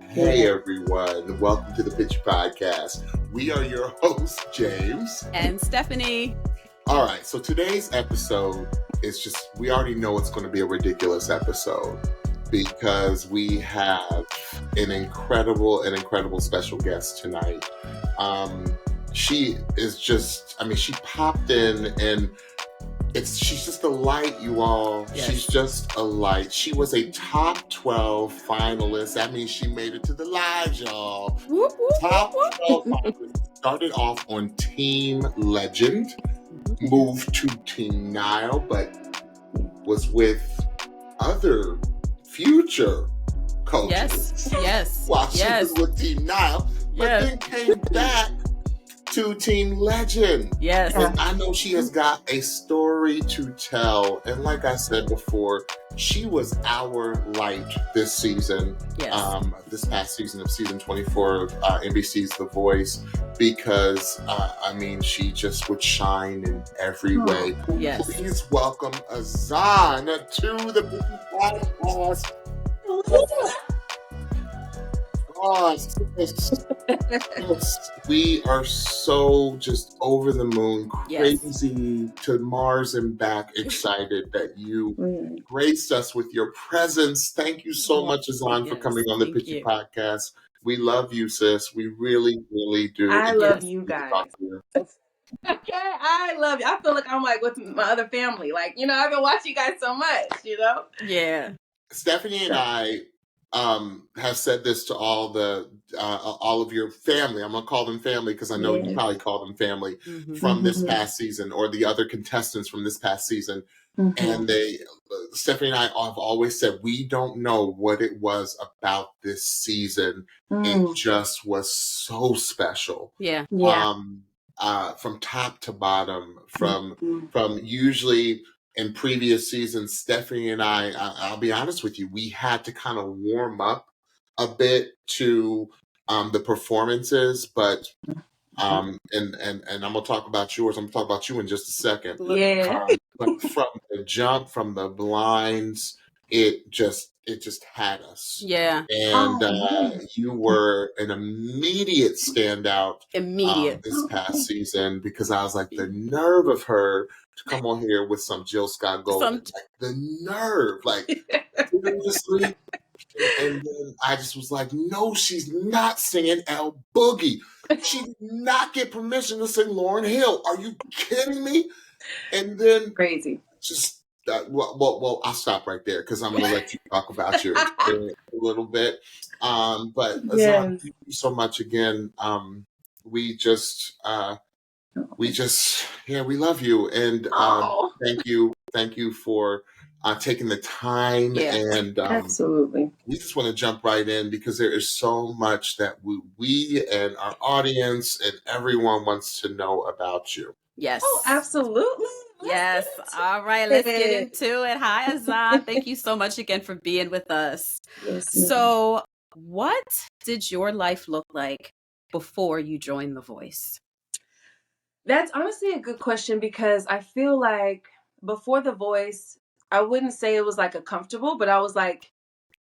Hey everyone, welcome to the Pitchy podcast. We are your hosts, James and Stephanie. All right, so today's episode is just, we already know it's going to be a ridiculous episode because we have an incredible special guest tonight. She is just, she popped in and she's just a light, you all. Yes. She's just a light. She was a top 12 finalist. That means she made it to the lives, y'all. Whoop, whoop, top whoop, 12 finalists. Started off on Team Legend, moved to Team Nile, but was with other future coaches. Yes. While she was with Team Nile, but then came back to Team Legend. Yes. And I know she has got a story to tell. And like I said before, she was our light this season. Yes. This past season of season 24 of NBC's The Voice, because she just would shine in every way. Yes. Please welcome AZAN to the podcast. Yes. We are so just over the moon, crazy to Mars and back, excited that you graced us with your presence. Thank you so much, AZAN, for coming on the Pitchy podcast. We love you, sis. We really, really do. I love you guys. I love you. I feel like I'm like with my other family. Like, I've been watching you guys so much, Yeah. Stephanie and I have said this to all of your family. I'm gonna call them family because I know you probably call them family from this past season, or the other contestants from this past season. And Stephanie and I have always said we don't know what it was about this season. It just was so special. Yeah. From top to bottom, from usually. In previous seasons, Stephanie and I'll be honest with you, we had to kind of warm up a bit to the performances, but and I'm gonna talk about yours. I'm gonna talk about you in just a second. Yeah. But from the jump, from the blinds, it just had us. Yeah. And you were an immediate standout. Immediate. This past season, because I was like, the nerve of her to come on here with some Jill Scott Golden. Like, the nerve, like, seriously. And then I just was like, no, she's not singing El Boogie. She did not get permission to sing Lauryn Hill. Are you kidding me? And then crazy. Just well, I'll stop right there because I'm going to let you talk about your experience a little bit. But AZAN, thank you so much again. We love you, and thank you for taking the time. And absolutely, we just want to jump right in because there is so much that we and our audience and everyone wants to know about you. Yes. Oh, absolutely. Yes. All right, let's get into it. Hi, AZAN. Thank you so much again for being with us. Yes. So, what did your life look like before you joined The Voice? That's honestly a good question because I feel like before The Voice, I wouldn't say it was like a comfortable, but I was like,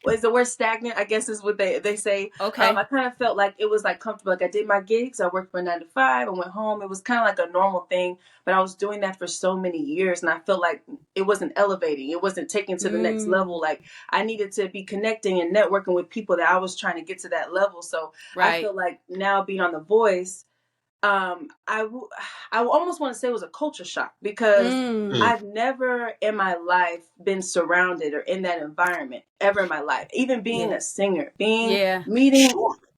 is the word stagnant? I guess is what they say. Okay. I kind of felt like it was like comfortable. Like I did my gigs. I worked from 9 to 5. I went home. It was kind of like a normal thing, but I was doing that for so many years. And I felt like it wasn't elevating. It wasn't taking to the next level. Like I needed to be connecting and networking with people that I was trying to get to that level. So I feel like now being on The Voice, I almost want to say it was a culture shock because I've never in my life been surrounded or in that environment ever in my life. Even being a singer, meeting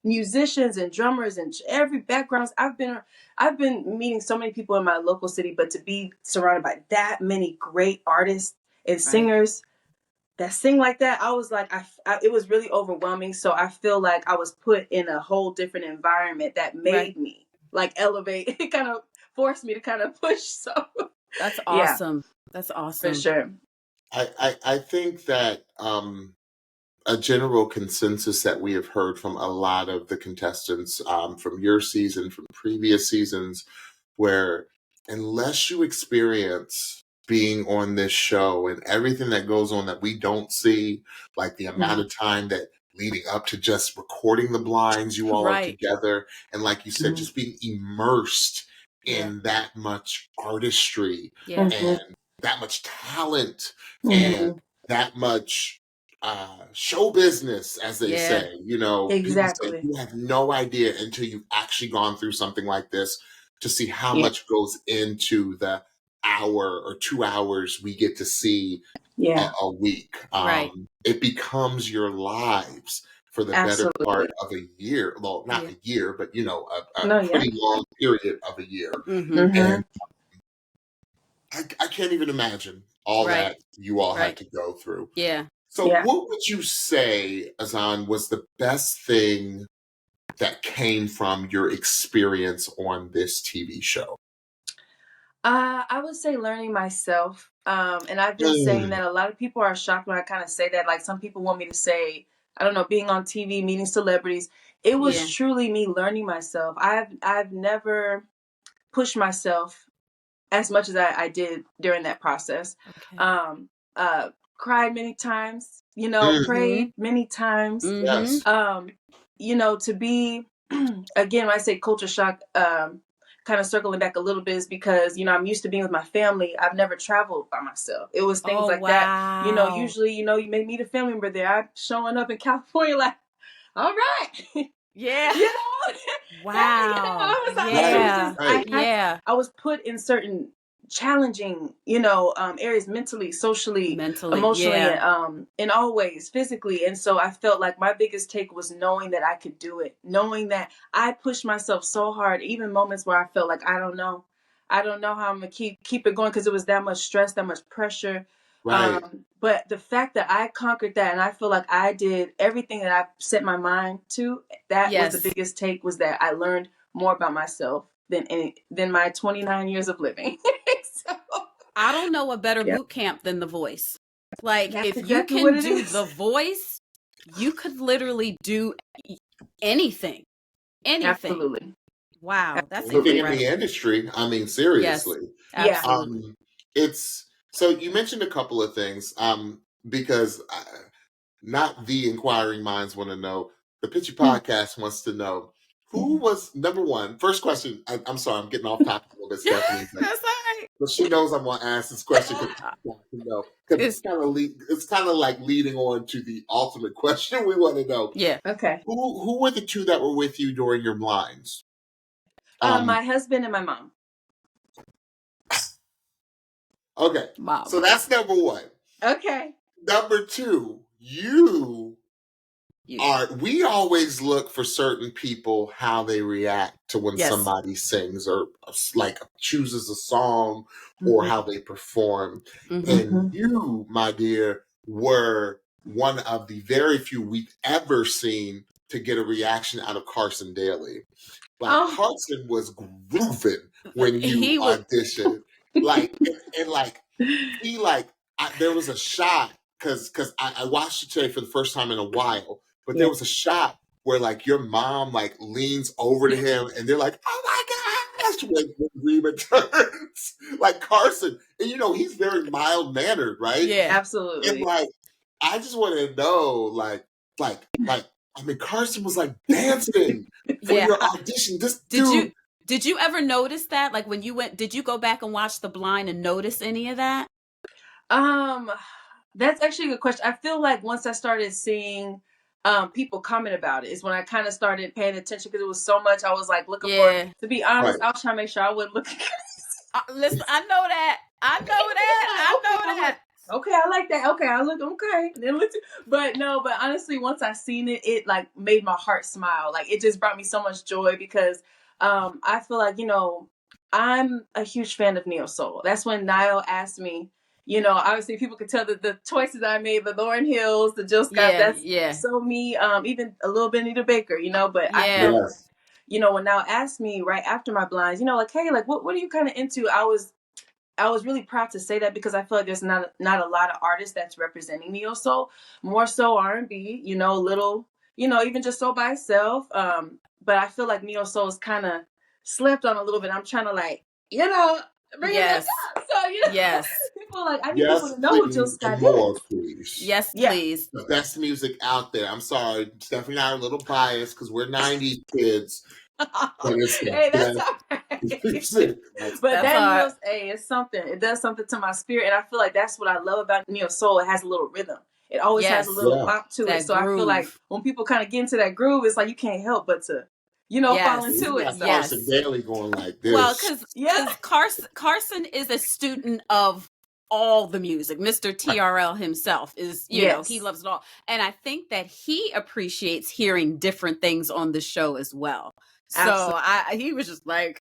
musicians and drummers and every background. I've been meeting so many people in my local city, but to be surrounded by that many great artists and singers that sing like that, I was like, it was really overwhelming. So I feel like I was put in a whole different environment that made me like elevate. It kind of forced me to kind of push. So that's awesome. That's awesome. For sure. I think that a general consensus that we have heard from a lot of the contestants from your season, from previous seasons, where unless you experience being on this show and everything that goes on that we don't see, like the amount of time that leading up to just recording the blinds, you all are Right. together. And like you said, just being immersed Yeah. in that much artistry Yeah. and that much talent Mhm. and that much show business, as they Yeah. say. You know, people say Exactly. you have no idea until you've actually gone through something like this to see how Yeah. much goes into the hour or 2 hours we get to see Yeah. a week. Right. It becomes your lives for the better Absolutely. part of a year. Well, not Yeah. a year, but you know, a No, yeah. pretty long period of a year. Mm-hmm. Mhm. And I can't even imagine all Right. that you all had Right. to go through. Yeah. So Yeah. what would you say, AZAN, was the best thing that came from your experience on this TV show? I would say learning myself. And I've been saying that a lot of people are shocked when I kind of say that. Like some people want me to say, I don't know, being on TV, meeting celebrities. It was Yeah. truly me learning myself. I've never pushed myself as much as I did during that process. Okay. Cried many times, you know, Mm, prayed many times. Mm-hmm. yes. You know, to be again, when I say culture shock, kind of circling back a little bit is because, you know, I'm used to being with my family. I've never traveled by myself. It was things Oh, like that. You know, wow. usually, you know, you may meet a family member there. I'm showing up in California like, all right. Yeah. You know? Wow. I was like, Right, it was Yeah. just, right. Yeah. I was put in certain challenging, you know, areas mentally, socially, Mentally. emotionally, Yeah. in all ways, physically. And so I felt like my biggest take was knowing that I could do it, knowing that I pushed myself so hard, even moments where I felt like I don't know how I'm gonna keep it going because it was that much stress, that much pressure. Right. But the fact that I conquered that, and I feel like I did everything that I set my mind to, that was the Yes. biggest take, was that I learned more about myself than my 29 years of living. So, I don't know a better yeah, boot camp than The Voice. Like, that's if you exactly what can it do is. The Voice, you could literally do anything. Anything. Absolutely. Wow. That's Looking in the incredible. industry, I mean, Yes. seriously. Yeah. Absolutely. It's so you mentioned a couple of things. Because not the inquiring minds want to know. The Pitchy podcast wants to know who was number one. First question. I'm sorry, I'm getting off topic a little bit, Stephanie, That's all right. but she knows I'm going to ask this question because she wants to know. Because it's kind of like leading on to the ultimate question we want to know. Yeah. Okay. Who were the two that were with you during your blinds? My husband and my mom. Okay, Mom. so that's number one. Okay. Number two, we always look for certain people, how they react to when Yes. somebody sings or like chooses a song or how they perform. Mm-hmm. And you, my dear, were one of the very few we've ever seen to get a reaction out of Carson Daly. Like Oh. Carson was grooving when He you was- auditioned. Like and like he like there was a shot because I watched it today for the first time in a while, but there was a shot where like your mom like leans over to him and they're like, "Oh my gosh!" when Reba turns like Carson, and you know he's very mild mannered, right? Yeah. Absolutely. And like I just want to know, like I mean, Carson was like dancing for Yeah. your audition. This dude. Did you ever notice that? Like when you went, did you go back and watch the blind and notice any of that? That's actually a good question. I feel like once I started seeing people comment about it is when I kind of started paying attention because it was so much I was like looking for. To be honest, Right. I was trying to make sure I wasn't looking. Listen, I know that. Okay, I like that. Okay, I look okay. Then but honestly, once I seen it, it like made my heart smile. Like it just brought me so much joy because I feel like, you know, I'm a huge fan of neo soul. That's when Niall asked me, you know, obviously people could tell that the choices I made, the Lauryn Hills, the Jill Scott, that's so me, even a little bit Anita Baker, you know, but I feel like, you know, when Niall asked me right after my blinds, you know, like, hey, like what are you kind of into? I was really proud to say that because I feel like there's not a lot of artists that's representing neo soul, more so R&B, you know, little, you know, even just soul by itself. But I feel like neo soul is kind of slept on a little bit. I'm trying to like, you know, bring it back up. So, you know, people like I need people Yes, to know what Jill please, Scott and more, is. please. Yes, Yeah. please. The best music out there. I'm sorry, Stephanie and I are a little biased because we're 90s kids, but it's the Hey, that's best all right. music. Like, But That's that all right. Neo's it's something. It does something to my spirit, and I feel like that's what I love about Neo Soul. It has a little rhythm. It always has a Yes. little yeah. bop to it. That So I feel like groove. when people kind of get into that groove, it's like you can't help but to, fall Yes. into You it. got So Yes. Carson Daly going like this. Well, because yeah, Carson is a student of all the music. Mr. TRL himself is, he Yes. loves it all. And I think that he appreciates hearing different things on the show as well. So Absolutely. he was just like,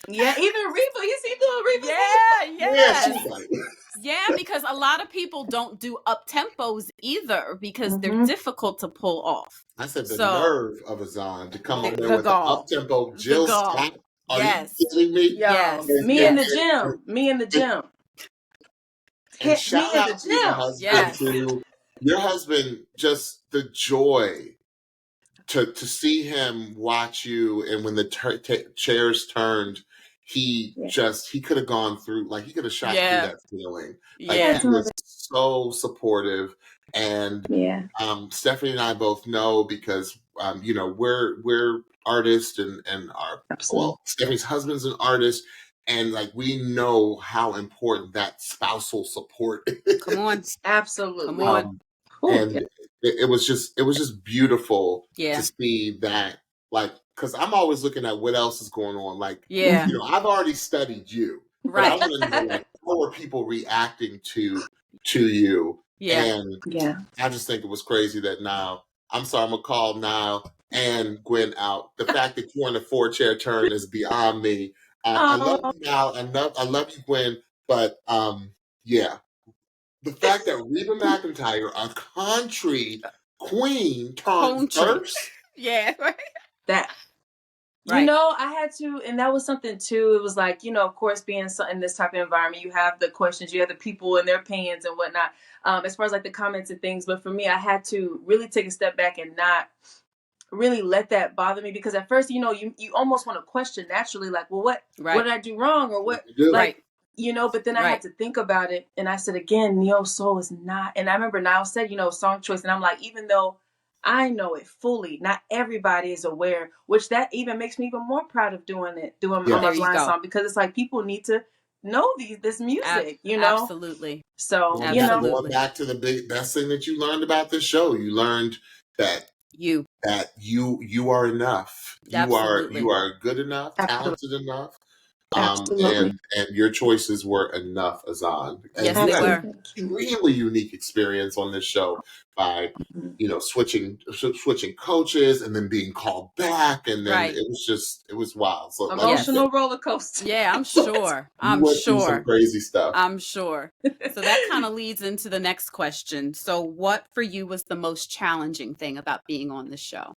Yeah, even Reba, you see the Reba? yeah, Yeah, yes. she's like, Yeah, because a lot of people don't do up tempos either because they're Mhm. difficult to pull off. I said the So nerve of AZAN to come up there the with the gall. up-tempo The Jill gall. Scott. Are Yes. you kidding me? Yo, Yes. me Yes. in the gym. Me in the gym. And Hit me shout in the out to your gym. husband Yes. too. Your husband, just the joy to see him watch you, and when the chairs turned, he Yeah. he could have gone through, like he could have shot through Yeah. that feeling. Like Yeah. he was so supportive, and Yeah. Stephanie and I both know because we're artists, and Absolutely. Stephanie's husband's an artist, and like we know how important that spousal support is. Come on. Absolutely. Come on. And it was just beautiful Yeah. to see that, like, because I'm always looking at what else is going on. Like, Yeah. I've already studied you, but I Right. want to know, like, how are people reacting to you? Yeah. And Yeah. I just think it was crazy that now, I'm sorry, I'm gonna call Niall and Gwen out. The fact that you on the 4-chair turn is beyond me. I love you, Niall. I love you, Gwen. But yeah. The fact that Reba McEntire, a country queen, turned Country. first. Yeah. Right. That. Right. I had to, and that was something too. It was like, of course, being in this type of environment, you have the questions, you have the people and their opinions and whatnot, as far as like the comments and things. But for me, I had to really take a step back and not really let that bother me, because at first, you almost want to question naturally, like, well, what Right. did I do wrong, or what, You do. like, Right. but then I Right. had to think about it, and I said again, Neo Soul is not. And I remember Niall said, song choice, and I'm like, even though I know it fully, not everybody is aware, which that even makes me even more proud of doing Yes. on There my you blind go. song, because it's like people need to know this music, Absolutely. So Going Absolutely. back to the best thing that you learned about this show, you learned that You. you are enough. Absolutely. You are good enough, Absolutely. talented enough. Absolutely. And your choices were enough, AZAN. And Yes, you they had were. an extremely unique experience on this show by, switching coaches and then being called back, and then Right. it was wild. So Emotional roller coaster. Yeah, I'm So, sure. you I'm went through some sure. crazy stuff. I'm sure. So that kind of leads into the next question. So what for you was the most challenging thing about being on the show?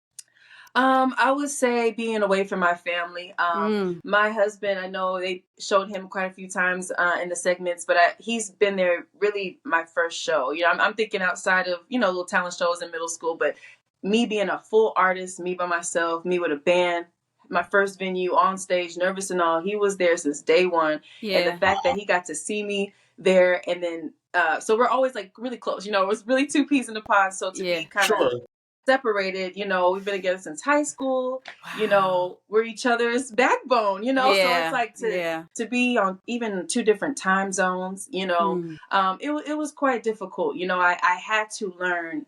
I would say being away from my family. Mm. My husband, I know they showed him quite a few times in the segments, but he's been there really my first show. I'm thinking outside of, little talent shows in middle school, but me being a full artist, me by myself, me with a band, my first venue on stage, nervous and all, he was there since day one. Yeah. And the fact that he got to see me there, and then, so we're always like really close, it was really two peas in the pod. So to be kind of Sure. separated, we've been together since high school. Wow. We're each other's backbone, Yeah. so it's like Yeah. to be on even two different time zones, Mm. it was quite difficult. I had to learn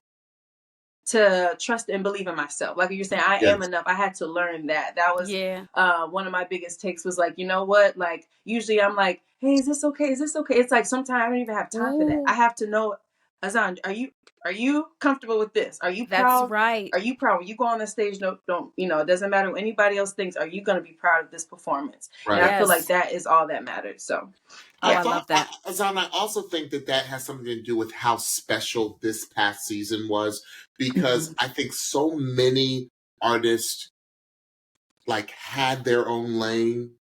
to trust and believe in myself. Like you're saying, I am Yes. enough. I had to learn that. That was Yeah. one of my biggest takes, was like, you know what? Like usually I'm like, hey, is this okay? Is this okay? It's like sometimes I don't even have time for that. I have to know, AZAN, are you comfortable with this? Are you proud? That's right. Are you proud when you go on the stage? Don't it doesn't matter what anybody else thinks. Are you going to be proud of this performance? Right. And I feel like Yes. that is all that matters. So I love that. AZAN, I also think that has something to do with how special this past season was, because I think so many artists like had their own lane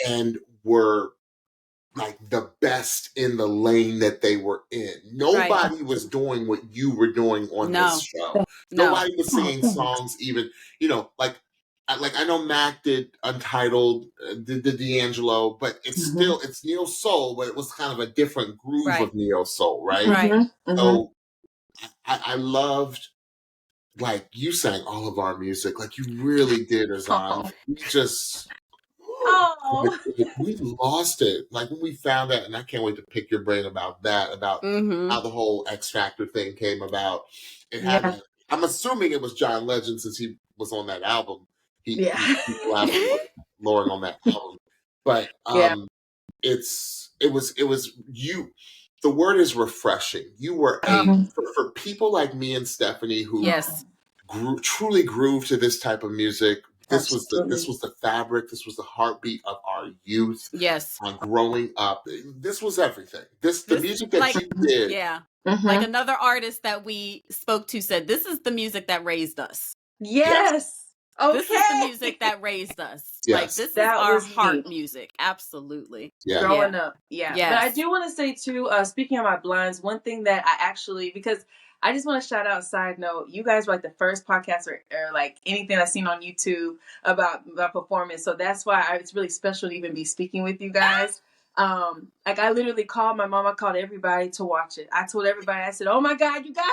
and were like the best in the lane that they were in. Nobody was doing what you were doing on No. this show. No. Nobody was singing songs even, like I know Mac did Untitled, did the D'Angelo, but it's still, it's neo soul, but it was kind of a different groove of neo soul, right? Right. So I loved, like, you sang all of our music, like you really did, AZAN. We just, Oh. we lost it. Like when we found that, and I can't wait to pick your brain about that, about how the whole X Factor thing came about. It had, I'm assuming it was John Legend since he was on that album. He collaborated with Lauren on that album. But it was you. The word is refreshing. You were for people like me and Stephanie who truly groove to this type of music. This was the fabric. This was the heartbeat of our youth. Yes. On growing up, this was everything. The music that you did. Yeah. Like another artist that we spoke to said, "This is the music that raised us." Yes. Okay. This is the music that raised us. Yes. Like this is our heart music. Absolutely. Yeah. Growing up. Yeah. Yes. But I do want to say too, speaking of my blinds, one thing that I actually, because I just want to shout out, side note, you guys were like the first podcast or like anything I've seen on YouTube about performance. So that's why it's really special to even be speaking with you guys. Like I literally called my mom, I called everybody to watch it. I told everybody, I said, "Oh my God, you guys."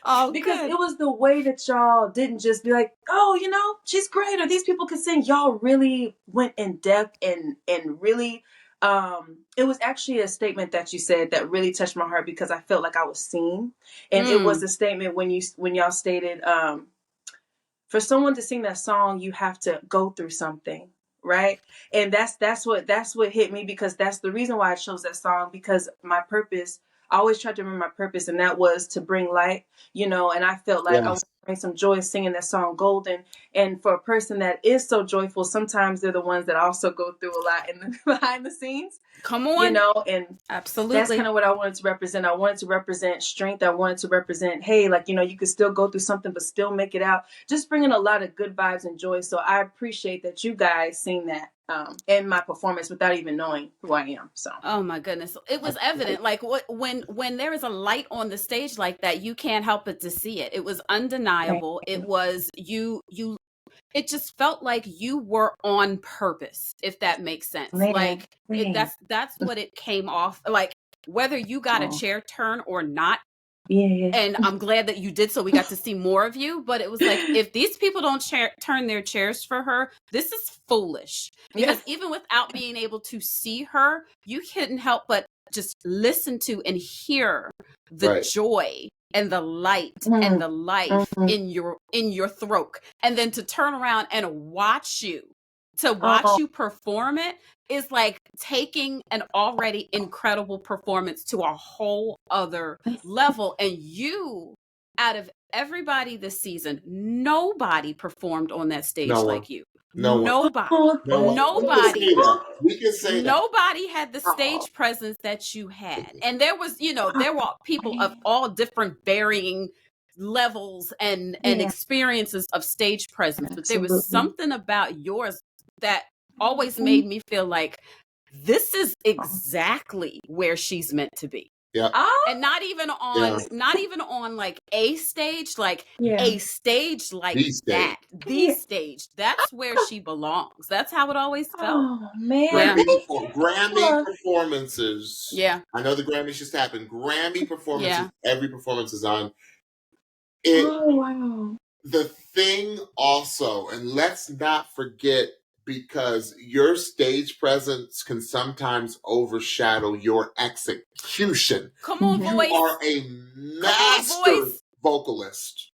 Oh, because it was the way that y'all didn't just be like, "Oh, you know, she's great," or "These people can sing." Y'all really went in depth and really, it was actually a statement that you said that really touched my heart because I felt like I was seen. And it was a statement when y'all stated, for someone to sing that song, you have to go through something. Right. And that's what hit me, because that's the reason why I chose that song, because my purpose, I always tried to remember my purpose, and that was to bring light, you know, and I felt like I want to bring some joy singing that song Golden. And for a person that is so joyful, sometimes they're the ones that also go through a lot in the behind the scenes. Come on. You know, and absolutely, that's kind of what I wanted to represent. I wanted to represent strength. I wanted to represent, hey, like, you know, you could still go through something, but still make it out. Just bringing a lot of good vibes and joy. So I appreciate that you guys seen that in my performance without even knowing who I am. So, oh my goodness, it was evident. Like when there is a light on the stage like that, you can't help but to see it. It was undeniable. It was you. It just felt like you were on purpose, if that makes sense. Like that's what it came off like, whether you got a chair turn or not. Yeah. And I'm glad that you did, so we got to see more of you. But it was like, if these people don't turn their chairs for her, this is foolish. Because even without being able to see her, you couldn't help but just listen to and hear the joy and the light and the life in your throat. And then to turn around and watch you perform it is like taking an already incredible performance to a whole other level. And you, out of everybody this season, nobody performed on that stage like you. Nobody. We can say that. Nobody had the stage presence that you had. And there was, there were people of all different varying levels and experiences of stage presence. But there was something about yours that always made me feel like this is exactly where she's meant to be. Yeah. And not even on like a stage, like a stage like that. The stage. That's where she belongs. That's how it always felt. Oh man. Grammy performances. Yeah. I know the Grammys just happened. Grammy performances. Yeah. Every performance is on it. Oh wow. The thing also, and let's not forget, because your stage presence can sometimes overshadow your execution. Come on, voice. You are a master vocalist.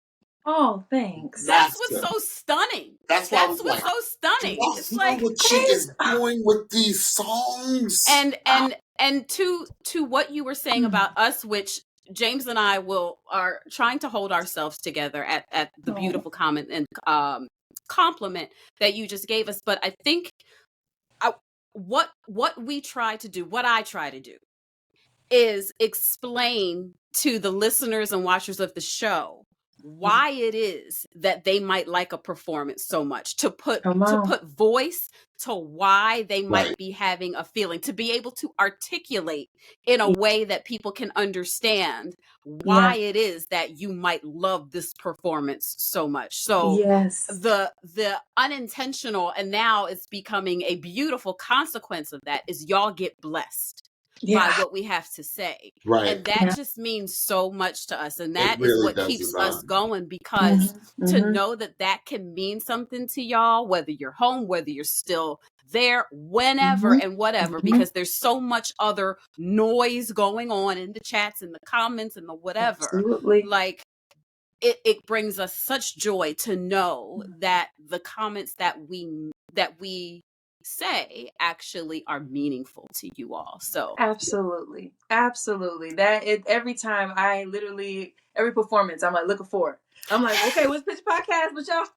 Oh, thanks. That's what's so stunning. That's what's so stunning. It's like what she is doing with these songs. And to what you were saying about us, which James and I are trying to hold ourselves together at the beautiful comment and compliment that you just gave us. But I think what I try to do is explain to the listeners and watchers of the show why it is that they might like a performance so much, to put Come on. voice to why they might Right. be having a feeling, to be able to articulate in a way that people can understand why it is that you might love this performance so much. So Yes. the unintentional, and now it's becoming a beautiful consequence of that, is y'all get blessed by what we have to say. Right. And that just means so much to us. And that It is really what does, keeps AZAN. us going, because to know that can mean something to y'all, whether you're home, whether you're still there, whenever and whatever, because there's so much other noise going on in the chats and the comments and the whatever. Absolutely. Like, it brings us such joy to know that the comments that we say actually are meaningful to you all. So Absolutely. That every time every performance, I'm like looking forward. I'm like, okay, what's Pitch Podcast? What's up?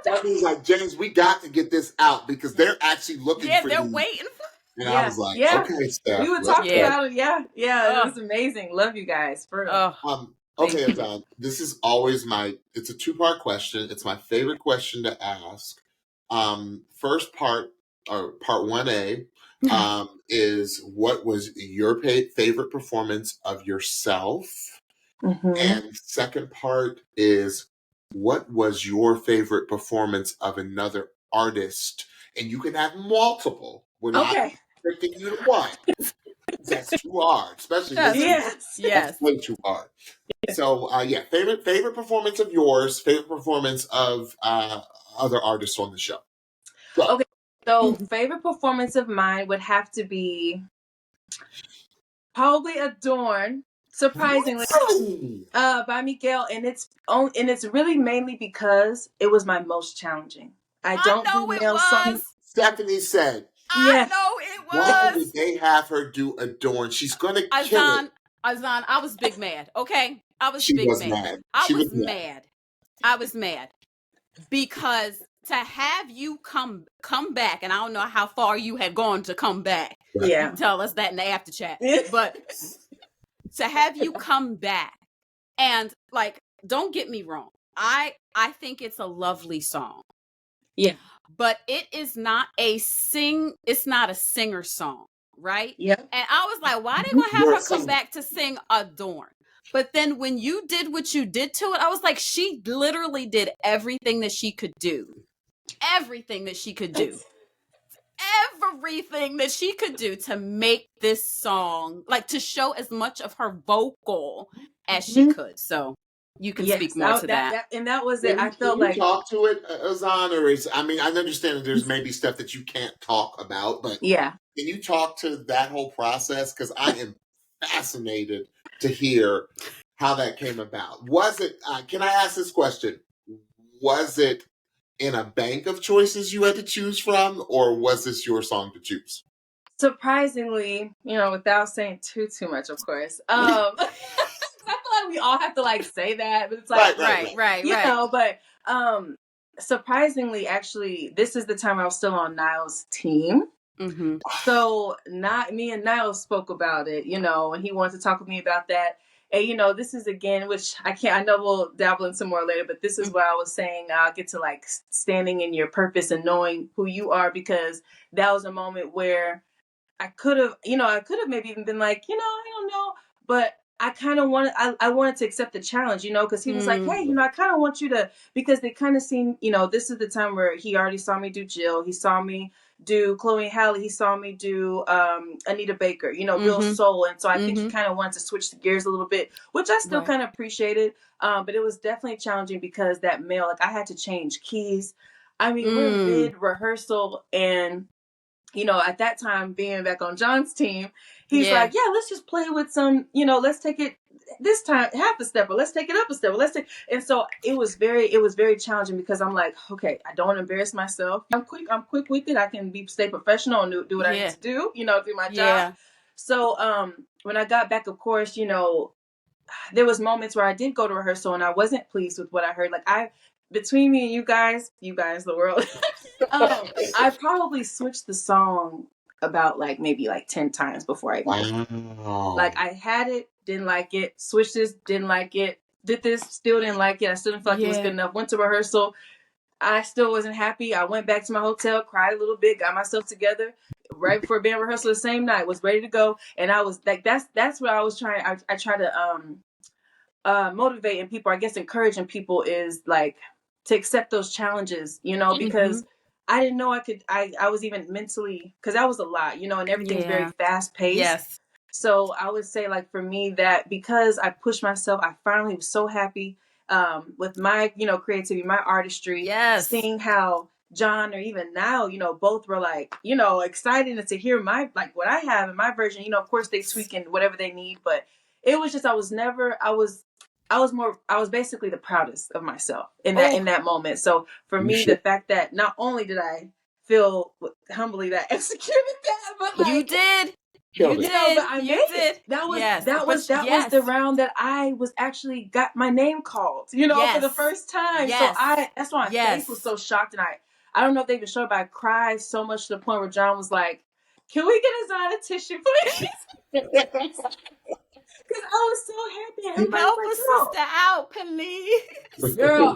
That means like, James, we got to get this out because they're actually looking for they're you. waiting for. And I was like, okay, Steph. We were talking about it. Yeah. Oh. It was amazing. Love you guys. For real. Okay, AZAN, this is always it's a two-part question. It's my favorite question to ask. First part, or part 1A, is what was your favorite performance of yourself? And second part is, what was your favorite performance of another artist? And you can have multiple. We're not restricting you to one. That's too hard, especially this. That's way too hard. So, favorite performance of yours, favorite performance of other artists on the show. Go. Okay, so favorite performance of mine would have to be probably "Adorn," surprisingly, by Miguel, and it's really mainly because it was my most challenging. I don't do male songs. Stephanie said, I know it was. Why did they have her do "Adorn"? She's gonna kill it. AZAN, I was big mad. Okay, I was big mad. I was mad because to have you come back, and I don't know how far you had gone to come back. Yeah, you can tell us that in the after chat. But to have you come back, and like, don't get me wrong, I think it's a lovely song. Yeah, but it is not it's not a singer song, right? Yeah. And I was like, why they gonna have her come back to sing "Adorn"? But then when you did what you did to it, I was like, she literally did everything that she could do. Everything that she could do. Everything that she could do to make this song, like, to show as much of her vocal as she could. So you can speak more to that. And that was it. I felt like, talk to it, AZAN, or I understand that there's maybe stuff that you can't talk about, but can you talk to that whole process? Because I am fascinated to hear how that came about. Was it, can I ask this question? Was it in a bank of choices you had to choose from, or was this your song to choose? Surprisingly, without saying too much, of course. I feel like we all have to like say that, but it's like right. But surprisingly, actually, this is the time I was still on Niall's team. So me and Niall spoke about it, and he wanted to talk with me about that. And this is again, which I know we'll dabble in some more later, but this is what I was saying. I'll get to like standing in your purpose and knowing who you are, because that was a moment where I could have maybe even been like, I don't know, but I kind of I wanted to accept the challenge, because he was like, hey, I kind of want you to, because they kind of seen, this is the time where he already saw me do Jill. He saw me do Chloe Halle. He saw me do Anita Baker, real soul. And so I think he kind of wanted to switch the gears a little bit, which I still kind of appreciated. But it was definitely challenging because that male, like, I had to change keys. I mean, we're mid rehearsal, and at that time, being back on John's team, he's like, let's just play with some, let's take it this time half a step, or let's take it up a step, and so it was very challenging, because I'm like, okay, I don't want to embarrass myself. I'm quick with it. I can stay professional and do what I need to do, do my job. So when I got back, of course, there was moments where I did go to rehearsal and I wasn't pleased with what I heard. Like, between me and you guys, the world, I probably switched the song about maybe 10 times before I even like, I had it, didn't like it, switched this, didn't like it, did this, still didn't like it. I still didn't feel like it was good enough. Went to rehearsal. I still wasn't happy. I went back to my hotel, cried a little bit, got myself together right before band rehearsal the same night, was ready to go. And I was like, that's what I was trying. I try to motivating people, I guess encouraging people is like to accept those challenges, because I didn't know I was even mentally, because that was a lot, and everything's very fast paced. Yes. So I would say, like, for me, that because I pushed myself, I finally was so happy with my, creativity, my artistry, seeing how John, or even now, both were like, excited to hear what I have in my version. Of course they tweaking whatever they need, but it was just, I was basically the proudest of myself in that moment. So for me, the fact that not only did I feel humbly that I executed that, but like, you did. But I made it. That was the round that I was actually got my name called, for the first time. So that's why my face was so shocked, and I don't know if they even showed, but I cried so much to the point where John was like, "Can we get AZAN a tissue, please?" Because I was so happy. Help a sister out, please. Girl,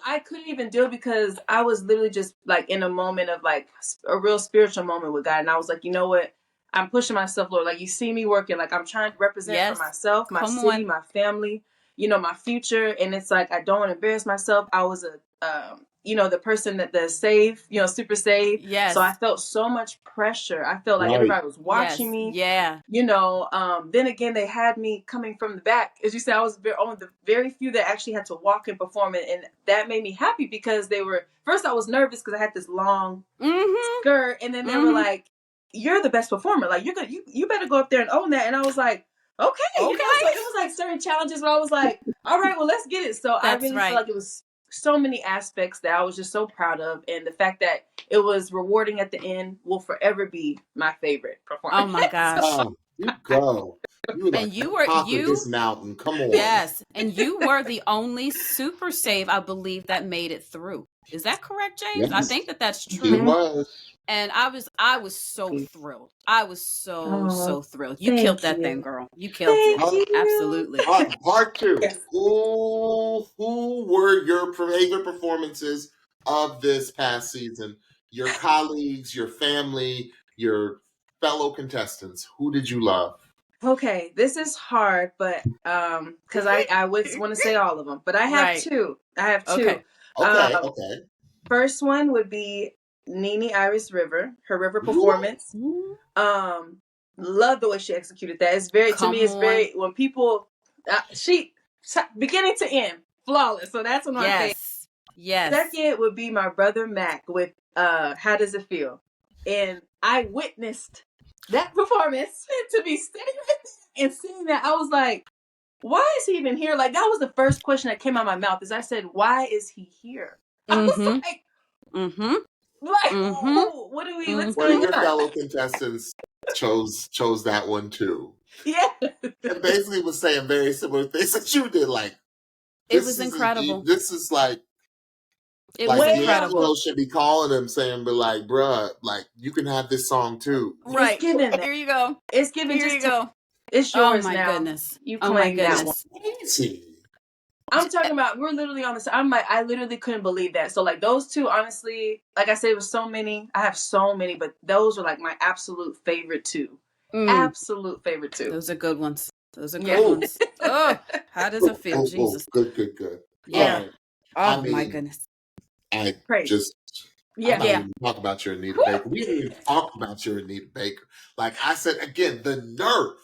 I couldn't even do it because I was literally just like in a moment of like a real spiritual moment with God. And I was like, you know what? I'm pushing myself, Lord. Like, you see me working. Like, I'm trying to represent for myself, my city, my family, my future. And it's like, I don't want to embarrass myself. I was the person the save, super save. Yes. So I felt so much pressure. I felt like everybody was watching me. Yeah. Then again, they had me coming from the back. As you said, I was one of the very few that actually had to walk and perform it. And that made me happy because first I was nervous because I had this long skirt. And then they were like, "You're the best performer. Like, you better go up there and own that." And I was like, okay. So it was like certain challenges where I was like, all right, well, let's get it. So I really feel like it was so many aspects that I was just so proud of. And the fact that it was rewarding at the end will forever be my favorite performance. Oh my gosh. You go. You this mountain. Come on. Yes. And you were the only super save, I believe, that made it through. Is that correct, James? Yes. I think that's true. It was. And I was so thrilled. I was so thrilled. You killed that thing, girl. You killed it. Absolutely. Part two. Yes. Who were your favorite performances of this past season? Your colleagues, your family, your fellow contestants. Who did you love? Okay, this is hard, but because I would want to say all of them, but I have two. Okay. First one would be Nene Iris River, her river performance. Love the way she executed that. It's very, to me, it's very, when people, she, beginning to end, flawless. So that's one of my favorites. Yes. Second would be my brother Mac with How Does It Feel? And I witnessed that performance to be standing and seeing that. I was like, why is he even here? Like, that was the first question that came out of my mouth, is I said, why is he here? I was like, what do we? What's going on? One of your fellow contestants chose that one too. Yeah, and basically was saying very similar things that you did. Like, it was incredible. This is like, it was incredible. People should be calling him saying, "But like, bruh, like you can have this song too." Right. It's given. Here you go. It's given. Here you go. It's yours now. Oh my goodness. You claim that one. Easy. I'm talking about, we're literally on this. I'm like, I literally couldn't believe that. So like those two, honestly, like I said, it was so many. I have so many, but those are like my absolute favorite two. Absolute favorite two. Those are good ones. Those are good ones. Oh, how does it feel? Jesus. Good. Yeah. I mean, my goodness. I'm not even talk about your Anita Baker. We didn't even talk about your Anita Baker. Like I said, again, the nerve.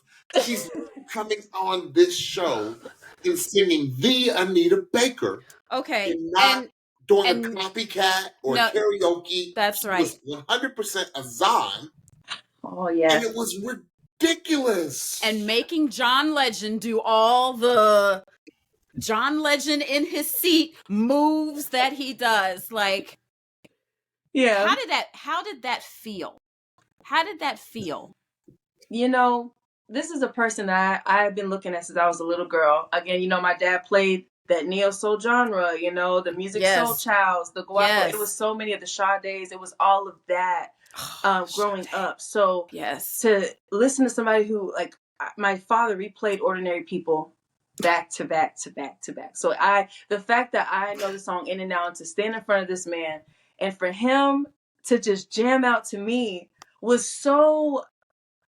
She's coming on this show and singing the Anita Baker. Okay. And not doing a copycat or karaoke. That's right. It was 100% AZAN. Oh, yeah. And it was ridiculous. And making John Legend do all the John Legend in his seat moves that he does. Like, yeah. How did that feel? How did that feel? You know, this is a person that I've been looking at since I was a little girl. Again, you know, my dad played that neo soul genre, you know, the music soul childs, the guapo. It was so many of the Sade. It was all of that growing up. So to listen to somebody who, like, my father replayed Ordinary People back to back to back to back. So the fact that I know the song in and out, and to stand in front of this man and for him to just jam out to me was so,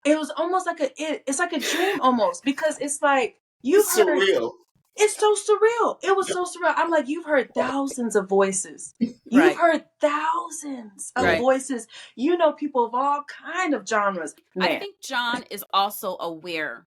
it was almost like it's like a dream almost, because it's like you've It's heard, surreal. it's so surreal. It was so surreal. I'm like, you've heard thousands of voices. You've Right. heard thousands of Right. voices. You know people of all kind of genres. Man. I think John is also aware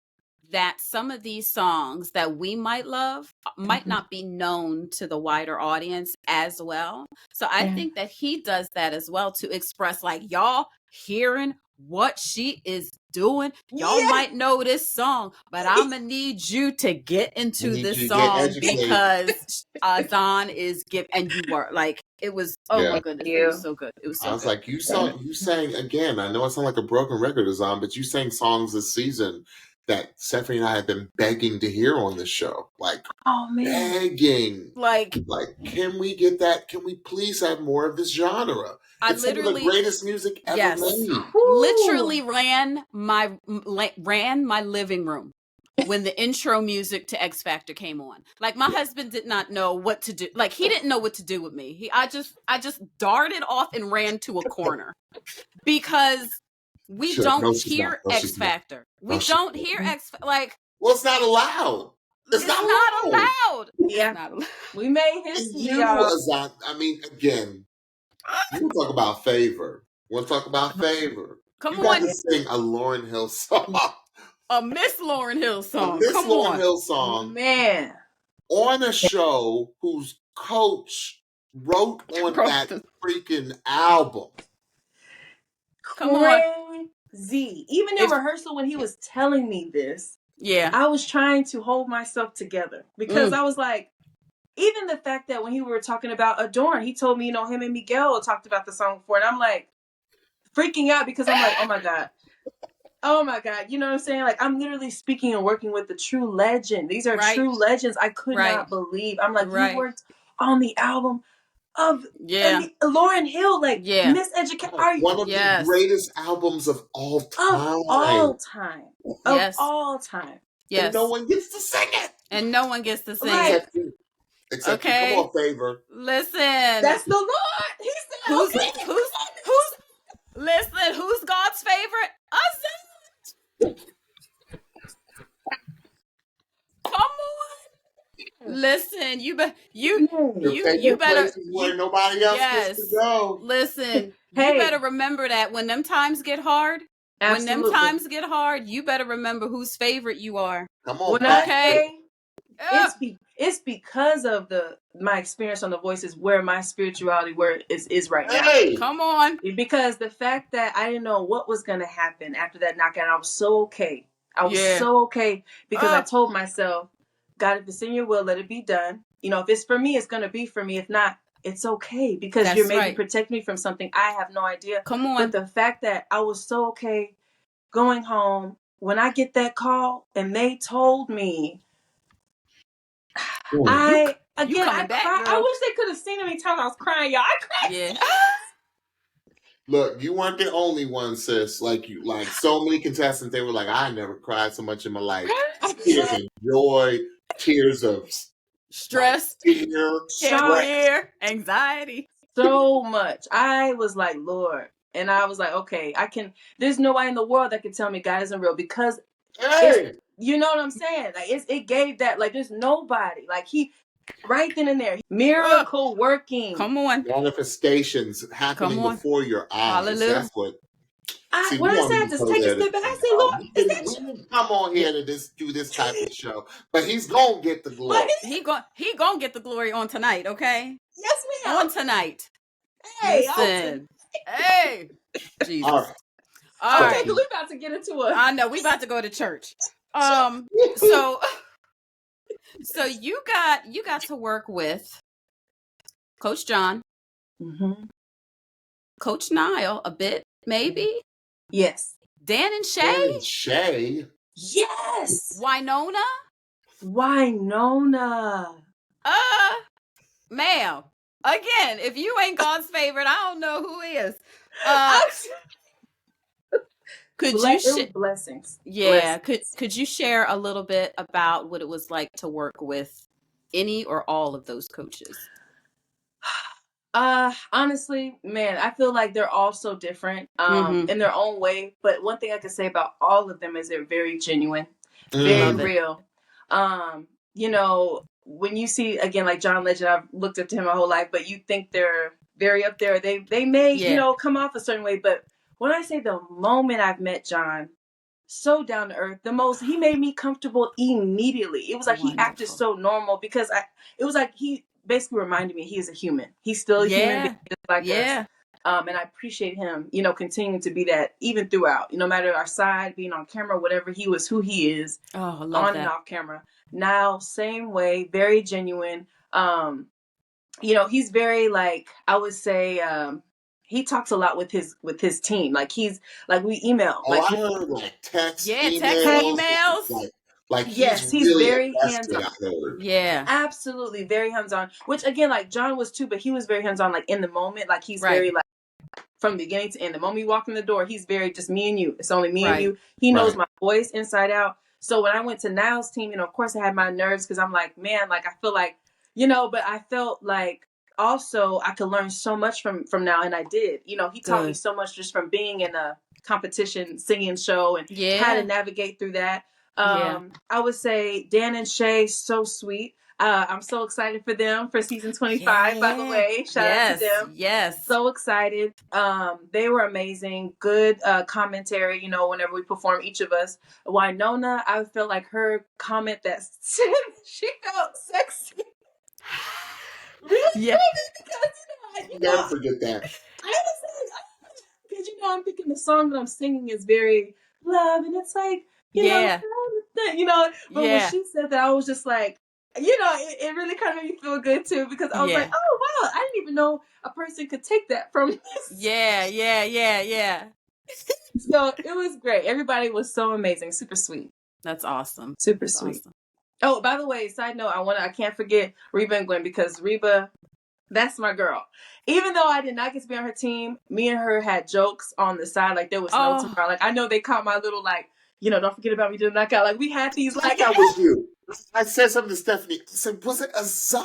that some of these songs that we might love might not be known to the wider audience as well. So I think that he does that as well to express, like, y'all hearing what she is doing. Y'all might know this song, but I'm gonna need you to get into this song because AZAN is giving, and you were like, it was, oh my goodness, it was so good. It was so good. I was like, you sang again. I know it sounds like a broken record, AZAN, but you sang songs this season that Stephanie and I have been begging to hear on this show. Like, begging. Like, can we get that? Can we please have more of this genre? It's some of the greatest music ever made. Literally ran my living room when the intro music to X Factor came on. Like, my husband did not know what to do. Like, he didn't know what to do with me. I just darted off and ran to a corner because we don't hear X Factor. We don't hear X Factor. Like, well, it's not allowed. It's not allowed. Yeah, not allowed. We made history. I mean, again, you talk about favor. Want to talk about favor? Come you on, got to sing a Lauryn Hill song. A Miss Lauryn Hill song. A Miss Lauryn Hill song. Man, on a show whose coach wrote on that freaking album. Come on. Crazy. Even in rehearsal when he was telling me this, I was trying to hold myself together because I was like, even the fact that when we were talking about Adorn, he told me, you know, him and Miguel talked about the song before, and I'm like freaking out because I'm like, oh my God, you know what I'm saying? Like, I'm literally speaking and working with the true legend. These are true legends. I could not believe. I'm like, you worked on the album of Lauryn Hill, like Miseducation. One of the greatest albums of all time. Of all time. Of all time. Yes. And no one gets to sing it. And no one gets to sing it. Except you. Come on, favor. Listen. That's the Lord. He said, who's listen, who's God's favorite? AZAN. Come on. Listen, you better where nobody else gets to go. Listen, you better remember that when them times get hard, you better remember whose favorite you are. Come on, it's because of my experience on The Voice is where my spirituality is right now. Hey, come on. Because the fact that I didn't know what was going to happen after that knockout, I was so okay. I was so okay because I told myself, God, if it's in your will, let it be done. You know, if it's for me, it's going to be for me. If not, it's okay because you're maybe protecting me from something I have no idea. Come on. But the fact that I was so okay going home, when I get that call and they told me, I cried. I wish they could have seen how many times I was crying, y'all. I cried. Yeah. Look, you weren't the only one, sis. Like so many contestants, they were like, I never cried so much in my life. Tears of joy, tears of stress, fear, anxiety. So much. I was like, Lord. And I was like, okay, there's nobody in the world that can tell me God isn't real because you know what I'm saying? Like it gave that, like there's nobody. Like he right then and there. Miracle working. Come on. Manifestations happening before your eyes. Hallelujah. That's what when I said just take a step back, I said, Lord, is that you? Come on here to do this type of show. But he's gonna get the glory. He gonna get the glory on tonight, okay? Yes, ma'am. On tonight. Hey, listen. Hey. Jesus. All right. Okay, we about to get into it. I know, we about to go to church. So you got to work with Coach John, Coach Niall a bit, maybe. Yes. Dan and Shay. Yes. Winona. Ma'am. Again, if you ain't God's favorite, I don't know who is. Could you It was blessings. Yeah, Blessings. could you share a little bit about what it was like to work with any or all of those coaches? Honestly, man, I feel like they're all so different Mm-hmm. in their own way. But one thing I can say about all of them is they're very genuine, very Love it. real. You know, when you see again like John Legend, I've looked up to him my whole life, but you think they're very up there. They may, you Yeah. know, come off a certain way, but when I say the moment I've met John, so down to earth, he made me comfortable immediately. It was like he acted Wonderful. so normal because it was like he basically reminded me he is a human. He's still a human being Yeah. just like us. Yeah. And I appreciate him, you know, continuing to be that even throughout, no matter our side, being on camera, whatever, he was who he is Oh, I love on and that. off camera. Now, same way, very genuine. You know, he's very like, I would say, he talks a lot with his team. Like he's like we email. Oh, Like I heard like text, Yeah, text, emails, emails. like yes, he's he's really very invested. hands-on. I heard. Yeah. Absolutely, very hands-on. Which again, like John was too, but he was very hands-on, like in the moment. Like he's Right. very like from beginning to end. The moment you walk in the door, he's very just me and you. It's only me and Right. you. He knows Right. my voice inside out. So when I went to Niall's team, you know, of course I had my nerves because I'm like, man, like I feel like, you know, but I felt like also I could learn so much from Niall, and I did. You know, he taught me Good. so much just from being in a competition singing show and how to Yeah. navigate through that. Yeah. I would say Dan and Shay, so sweet. I'm so excited for them for season 25, by the Yeah. way. Shout out to them. Yes. So excited. They were amazing. Good commentary, you know, whenever we perform, each of us. Winona, I felt like her comment that she felt sexy. Really? Yeah. Because, you Never know, forget that. I was like, because, you know, I'm thinking the song that I'm singing is very love, and it's like, you Yeah. know, but when Yeah. she said that, I was just like, you know, it really kind of made me feel good too, because I was like, Yeah. oh wow, I didn't even know a person could take that from this. Yeah. Yeah. Yeah. Yeah. So it was great. Everybody was so amazing, super sweet, That's awesome. super That's sweet. awesome. Oh, by the way, side note, I can't forget Reba and Gwen, because Reba, that's my girl. Even though I did not get to be on her team, me and her had jokes on the side. Like there was no Oh. tomorrow. Like I know they caught my little like, you know, don't forget about me, did knockout. Like we had these like That was you. I said something to Stephanie. I said, was it AZAN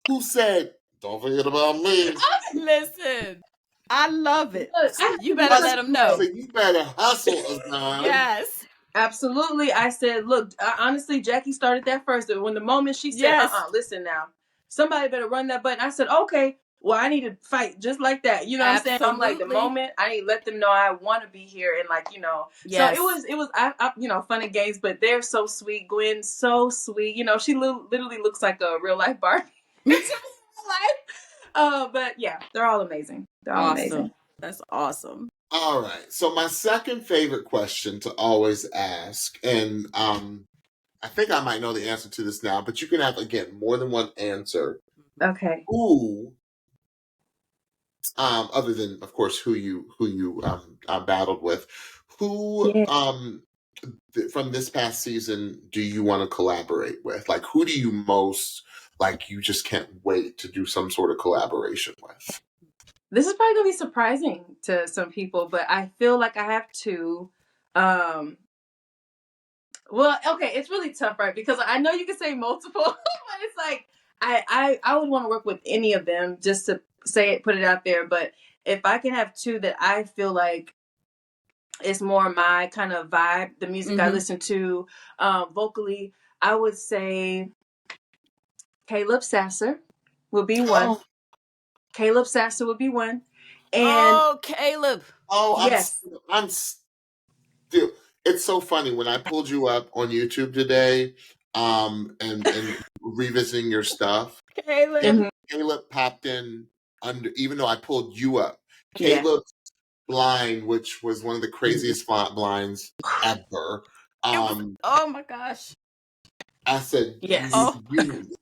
who said, don't forget about me? Listen, I love it. Look, You better let them know. So you better hustle, AZAN. Yes. Absolutely. I said, look, honestly, Jackie started that first. When the moment she said, Yes. listen now, somebody better run that button. I said, okay, well, I need to fight just like that. You know what I'm saying? I'm like, the Absolutely. moment I need to let them know I want to be here, and like, you know, Yes. so it was, you know, fun and games, but they're so sweet. Gwen, so sweet. You know, she literally looks like a real life Barbie. But yeah, they're all amazing. They're all Awesome. amazing. That's awesome. All right. So my second favorite question to always ask, and I think I might know the answer to this now, but you can have, again, more than one answer. Okay. Who, other than, of course, who you battled with, who from this past season do you want to collaborate with? Like, who do you most, like, you just can't wait to do some sort of collaboration with? This is probably gonna be surprising to some people, but I feel like I have to. Well, okay, it's really tough, right? Because I know you can say multiple, but it's like I would want to work with any of them, just to say it, put it out there. But if I can have two that I feel like it's more my kind of vibe, the music I listen to, vocally, I would say Caleb Sasser would be one. Oh, Caleb Sasser would be one. And oh, Caleb. yes. I'm still. It's so funny when I pulled you up on YouTube today, and revisiting your stuff. Caleb. Caleb popped in under, even though I pulled you up. Yeah. Caleb's blind, which was one of the craziest blinds ever. Oh my gosh. I said, Yes.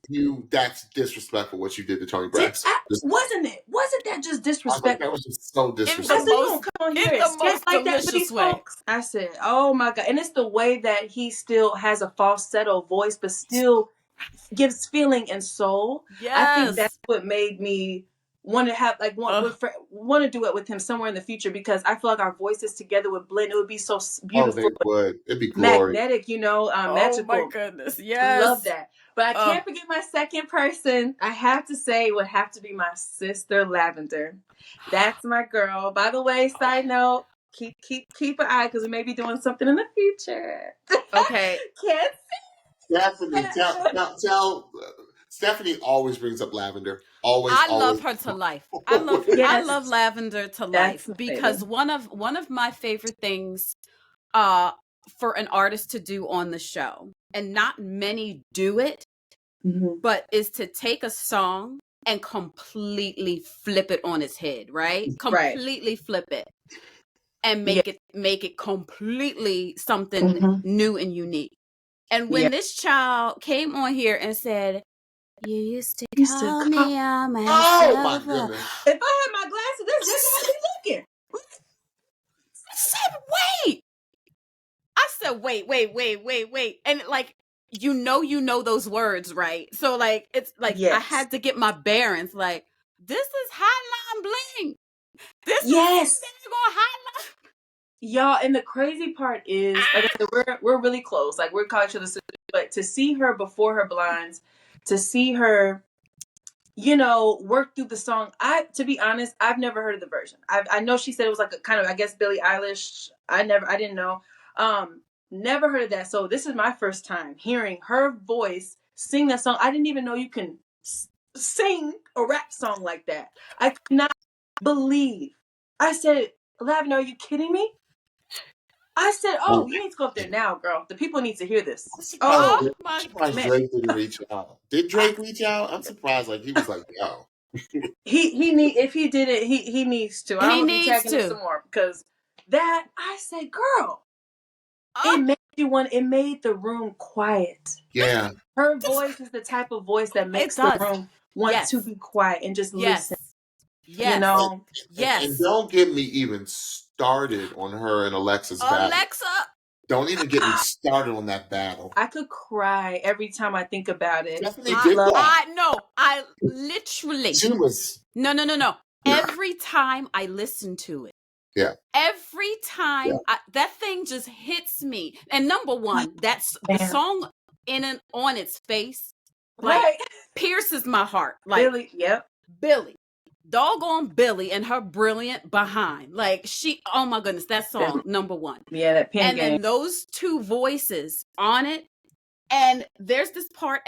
you, that's disrespectful what you did to Tony Braxton. Wasn't it? Wasn't that just I was like, disrespectful? that was just so I said, disrespectful. you don't come on here in and the step most like that for these delicious way. folks. I said, oh my God. And it's the way that he still has a falsetto voice, but still gives feeling and soul. Yes. I think that's what made me want to have like want to duet with him somewhere in the future, because I feel like our voices together would blend. It would be so Oh, they beautiful, would. It'd be glorious. magnetic, Oh my magical. goodness. Love Yes. that. But I can't forget my second person. I have to say, would have to be my sister Lavender. That's my girl. By the way, side note, keep an eye, because we may be doing something in the future. Okay. Can't Stephanie, tell Stephanie always brings up Lavender. Always, I always. love her to life. I love Yes. Lavender to That's life, my because favorite. one of my favorite things for an artist to do on the show, and not many do it, Mhm. but is to take a song and completely flip it on its head, right? Right. Completely flip it and Yeah. make it completely something Mhm. new and unique. And when Yeah. this child came on here and said, "You used to Used to call call. me on my Oh my cell phone." goodness. If I had my glasses, this is how I be looking. I said, wait. I said, wait. And like, you know those words, right? So like, it's like, I Yes. had to get my bearings. Like, this is Hotline Bling. This Yes. is Hotline. Y'all, and the crazy part is, like I said, we're really close. Like, we're college sisters, but to see her before her blinds, to see her, work through the song. To be honest, I've never heard of the version. I know she said it was like a kind of, I guess, Billie Eilish. I didn't know. Never heard of that. So this is my first time hearing her voice sing that song. I didn't even know you can sing a rap song like that. I could not believe. I said, Lavender, are you kidding me? I said, "Oh, you need to go up there now, girl. The people need to hear this." Oh, Oh I'm my surprised Man, Drake didn't reach out. Did Drake reach out? I'm surprised. Like he was like, yo. he need if he did it, he needs to. I'm He gonna be needs tagging him to. some more, because that I said, girl, Oh, it made the room quiet. Yeah. Her this, voice is the type of voice that it makes the does. room want to Yes. be quiet and just listen. Yes. And, Yes. and don't get me even started on her and Alexa's battle. Alexa. Don't even get me started on that battle. I could cry every time I think about it. Stephanie It's did love. that. I literally. She was. No. Every time I listen to it, Yeah. every time that thing just hits me. And number one, that's the Man. song in and on its face, like Right. pierces my heart. Like Billy, yep. Billy, doggone Billy and her brilliant behind. Like oh my goodness, that song, number one. Yeah, that pen And game. then those two voices on it. And there's this part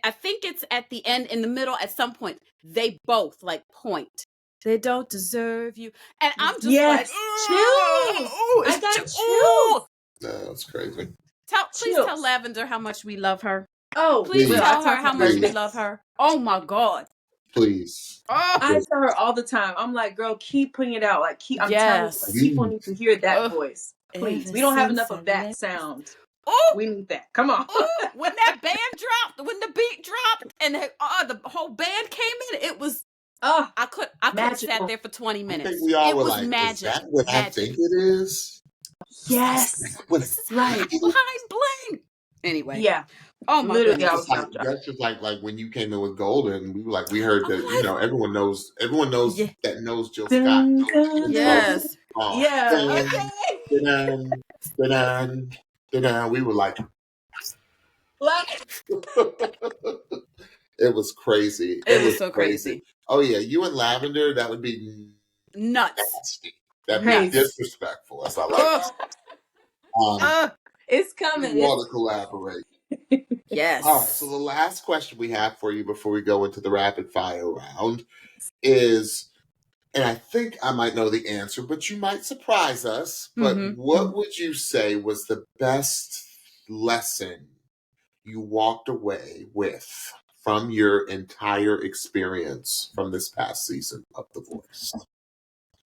I think it's at the end, in the middle, at some point, they both like point. They don't deserve you. And I'm just Yes. like, Chills. ooh, I got chills. chills. That's crazy. Please tell Lavender how much we love her. Oh, Please Please. tell her how much we Please. love her. Oh my God. Please. Oh, I tell her all the time. I'm like, girl, keep putting it out. Like, I'm yes. telling you, like, people need to hear that voice. Please. Ever We don't have since enough of I that left- sound. Oh, We need that. Come on. oh, when that band dropped, when the beat dropped, and the whole band came in, it was. Oh, I could have magical. sat there for 20 minutes. I think we all It were was like, magic. is that what I think it is? yes. This is Right. Hotline Bling. Anyway. Yeah. Oh my Literally, goodness. I was jumped. That's just like when you came in with Golden, we heard that, everyone knows Yeah. that knows Jill Scott. Yes. Oh, Yeah. okay. We were like, Like, it was crazy. It was so crazy. Oh yeah, you and Lavender, that would be Nuts. nasty. That'd Crazy. be disrespectful. That's all I it's coming. You want to collaborate. Yes. All right, so the last question we have for you before we go into the rapid fire round is, and I think I might know the answer, but you might surprise us, but what would you say was the best lesson you walked away with from your entire experience from this past season of The Voice?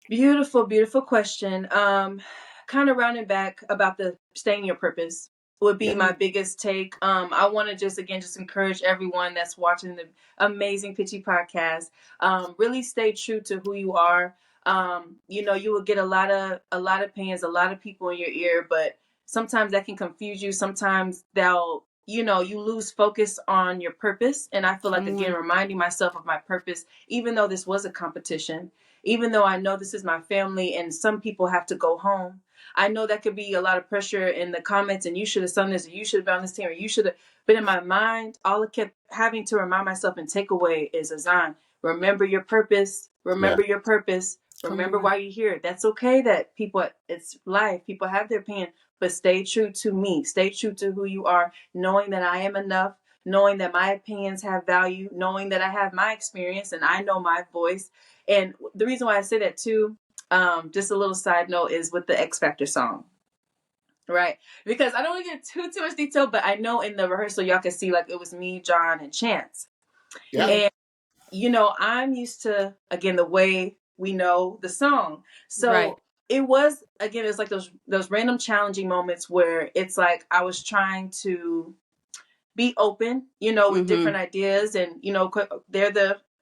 Beautiful, beautiful question. Kind of rounding back about the staying your purpose would be my biggest take. I want to just encourage everyone that's watching the amazing Pitchy podcast. Really stay true to who you are. You will get a lot of opinions, a lot of people in your ear, but sometimes that can confuse you. Sometimes they'll you know, you lose focus on your purpose. And I feel like, Come again, on. reminding myself of my purpose, even though this was a competition, even though I know this is my family and some people have to go home. I know that could be a lot of pressure in the comments, and you should have done this, or you should have been on this team, or you should have. But in my mind, all I kept having to remind myself and take away is, AZAN, remember your purpose. Yeah. Remember your purpose. Come Remember on. why you're here. That's okay that people, it's life. People have their opinion, but stay true to me. Stay true to who you are, knowing that I am enough, knowing that my opinions have value, knowing that I have my experience and I know my voice. And the reason why I say that too, just a little side note, is with the X Factor song. Right. Because I don't want to get too much detail, but I know in the rehearsal, y'all can see like it was me, John, and Chance. Yeah. And, you know, I'm used to, again, the way we know the song. So Right. it was, again, it's like those random challenging moments where it's like I was trying to be open, you know, with different ideas. And, you know,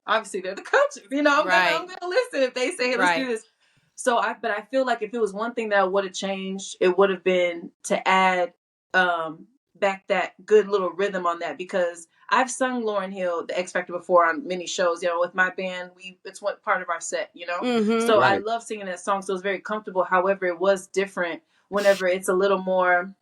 obviously they're the coaches, you know, I'm Right. gonna listen if they say, hey, let's do Right. this. So but I feel like if it was one thing that I would have changed, it would have been to add back that good little rhythm on that, because I've sung Lauryn Hill, the X Factor, before on many shows, you know, with my band. It's one part of our set, you know. Mhm. So I Right. love singing that song, so it's very comfortable. However, it was different whenever it's a little more,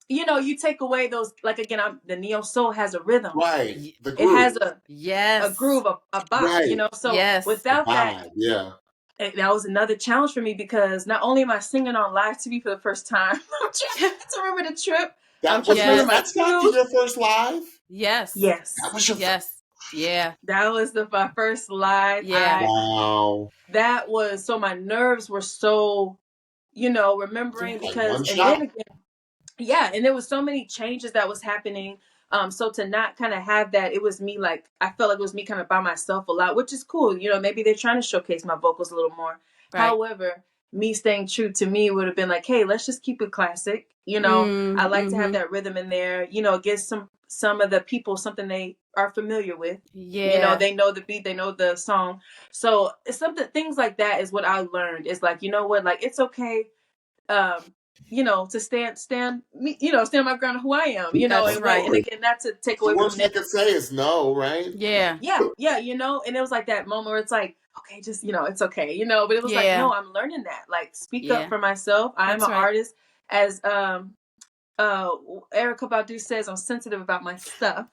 you know, you take away those, like, again, the neo soul has a rhythm. Right. The It groove. has a Yes. groove, a bop, Right. you know. So Yes. without that, Vibe. Yeah. that was another challenge for me, because not only am I singing on live TV for the first time, I'm trying to remember the trip. I'm That trying was to remember my that's not cues. your first live. Yes. Yes, That was your Yes. Yeah. that was my first live. Yeah. Wow. That was, so my nerves were so, you know, remembering, Yeah. Like because, one and shot. then again, yeah, and there was so many changes that was happening. So to not kind of have that, it was me, like, I felt like it was me kind of by myself a lot, which is cool. You know, maybe they're trying to showcase my vocals a little more. Right. However, me staying true to me would have been like, hey, let's just keep it classic. You know, I like to have that rhythm in there. You know, give some of the people something they are familiar with. Yeah. You know, they know the beat, they know the song. So it's things like that is what I learned. It's like, you know what, like, it's okay. You know, to stand my ground of who I am, you know. That's and right. and again, not to take The away from worst I could say is no, right? Yeah. yeah, you know. And it was like that moment where it's like, okay, just, you know, it's okay, you know. But it was like, Yeah. no, I'm learning that, like, speak Yeah. up for myself. I'm That's an right. artist, as Erica Badu says, I'm sensitive about my stuff.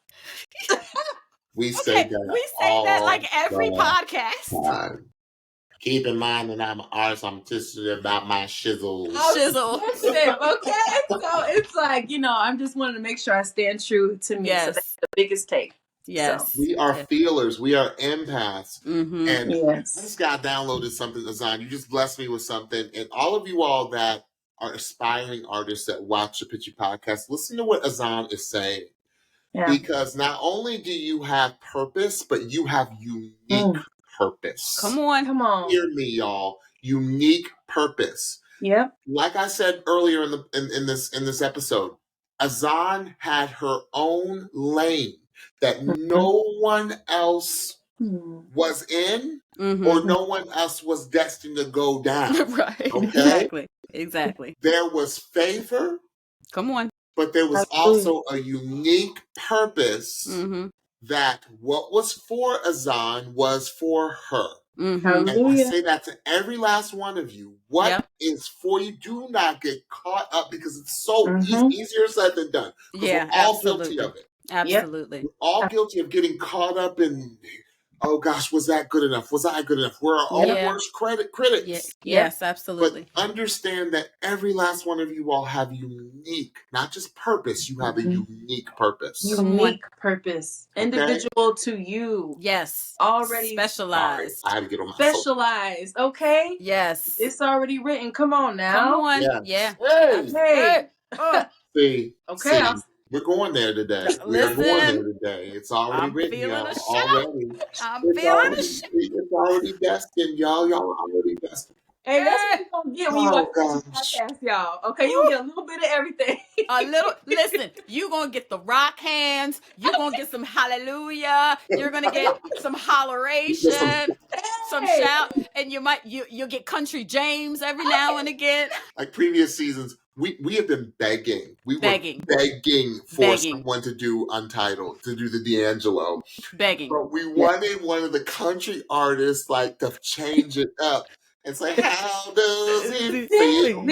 We say Okay. that We say that like every the podcast. time. Keep in mind that I'm an artist. I'm just about my shizzles. Shizzle. Sensitive, okay. So it's like, you know, I'm just wanting to make sure I stand true to me. So Yes. that's the biggest take. Yes. We are Yes. feelers. We are empaths. Mhm. And I Yes. just got downloaded something, AZAN. You just blessed me with something. And all of you all that are aspiring artists that watch the Pitchy podcast, listen to what AZAN is saying. Yeah. Because not only do you have purpose, but you have unique purpose. Come on. Come on. Hear me, y'all. Unique purpose. Yep. Like I said earlier in this episode, AZAN had her own lane that no one else was in, or no one else was destined to go down. Right. Okay? Exactly. There was favor, Come on. but there was also a unique purpose that what was for AZAN was for her. And I say that to every last one of you. What is for you? Do not get caught up, because it's so easier said than done. Yeah, we're all absolutely. guilty of it. Absolutely. We're all guilty of getting caught up in, oh gosh, was that good enough? Was I good enough? We're our own worst critics. Yes, absolutely. But understand that every last one of you all have unique, not just purpose, you have a unique purpose. Unique purpose. Individual to you. Yes. Already specialized. Sorry, I had to get on my specialized. Okay? Yes. It's already written. Come on now. Come on. Yes. Yeah. Hey. See, Okay. see, we're going there today. We're going there today. It's already written, y'all. Already. I'm feeling the shit. It's already destined, y'all. Y'all already destined. Hey, that's what you're going to get when you watch this podcast, y'all. Okay, you'll get a little bit of everything. Listen, you're going to get the rock hands. You're going to get some hallelujah. You're going to get some holleration, some shout. And you'll get country James every now and again. Like previous seasons, we have been begging. We were Begging. begging for someone to do Untitled, to do the D'Angelo. Begging. But we wanted one of the country artists like to change it up and say, how does it feel?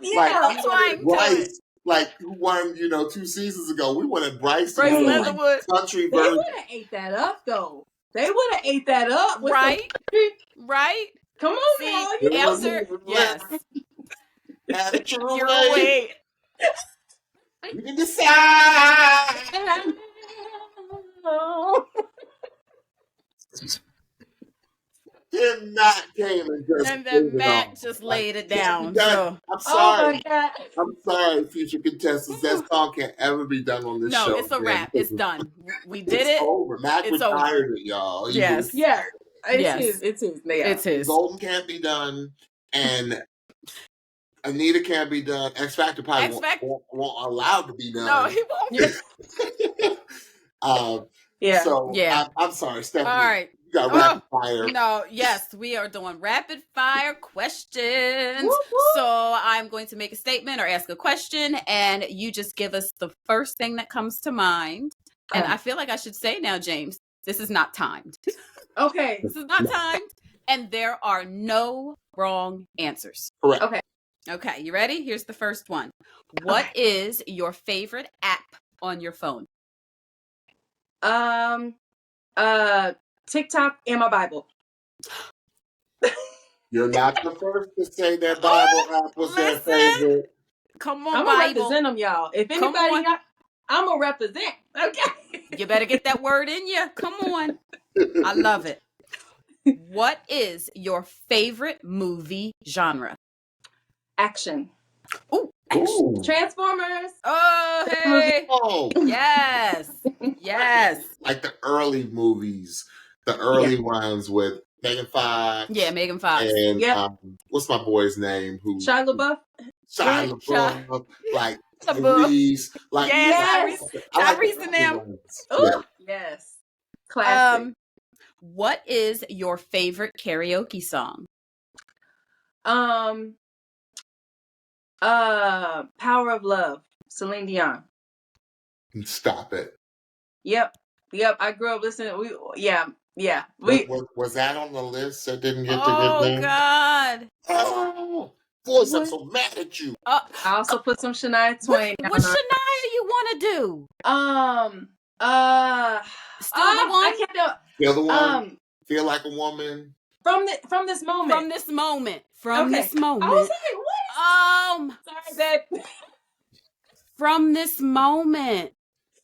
Yeah, I'm trying Bryce, like who won, 2 seasons ago. We wanted Bryce to do like country version. They would have ate that up though. They would have ate that up. With right. Come on, now. Answer. Yes. Have it your way. way. You can decide. Tim Matt came and then Matt just laid it down. So. I'm sorry. Oh my God. I'm sorry, future contestants. That song can't ever be done on this show. No, it's a wrap. It's done. We did it. It's over. Matt retired it, y'all. Yes. It's his. It's his. Golden can't be done, and Anita can't be done. X Factor probably won't allow to be done. No, he won't. So I'm sorry, Stephanie. All right. You got rapid fire. No, yes, we are doing rapid fire questions. Woo, woo. So I'm going to make a statement or ask a question, and you just give us the first thing that comes to mind. And I feel like I should say now, James, this is not timed. Okay. This is not timed, and there are no wrong answers. Correct. Okay, you ready? Here's the first one. What is your favorite app on your phone? TikTok and my Bible. You're not the first to say that Bible app was their favorite. Come on, I'm Bible. gonna represent them, y'all. If anybody I'm gonna represent. Okay. You better get that word in you. Come on. I love it. What is your favorite movie genre? Action. Ooh. Transformers. Oh, hey. Oh. Yes. Like the early movies, the early ones with Megan Fox. Yeah, Megan Fox. And what's my boy's name? Shia LaBeouf. Shia LaBeouf. Like Tyrese. Like Tyrese and them. Oh, yes. Classic. What is your favorite karaoke song? Power of Love, Celine Dion. Stop it. Yep. I grew up listening. Was that on the list that didn't get to get Oh there? God. Oh, boys, I'm so mad at you. I also put some Shania Twain. What Shania you want to do? Still the one. I can't do. Feel the one. Feel like a woman. From this moment. From this moment. From this moment. I was like, what? Sorry, babe. From this moment.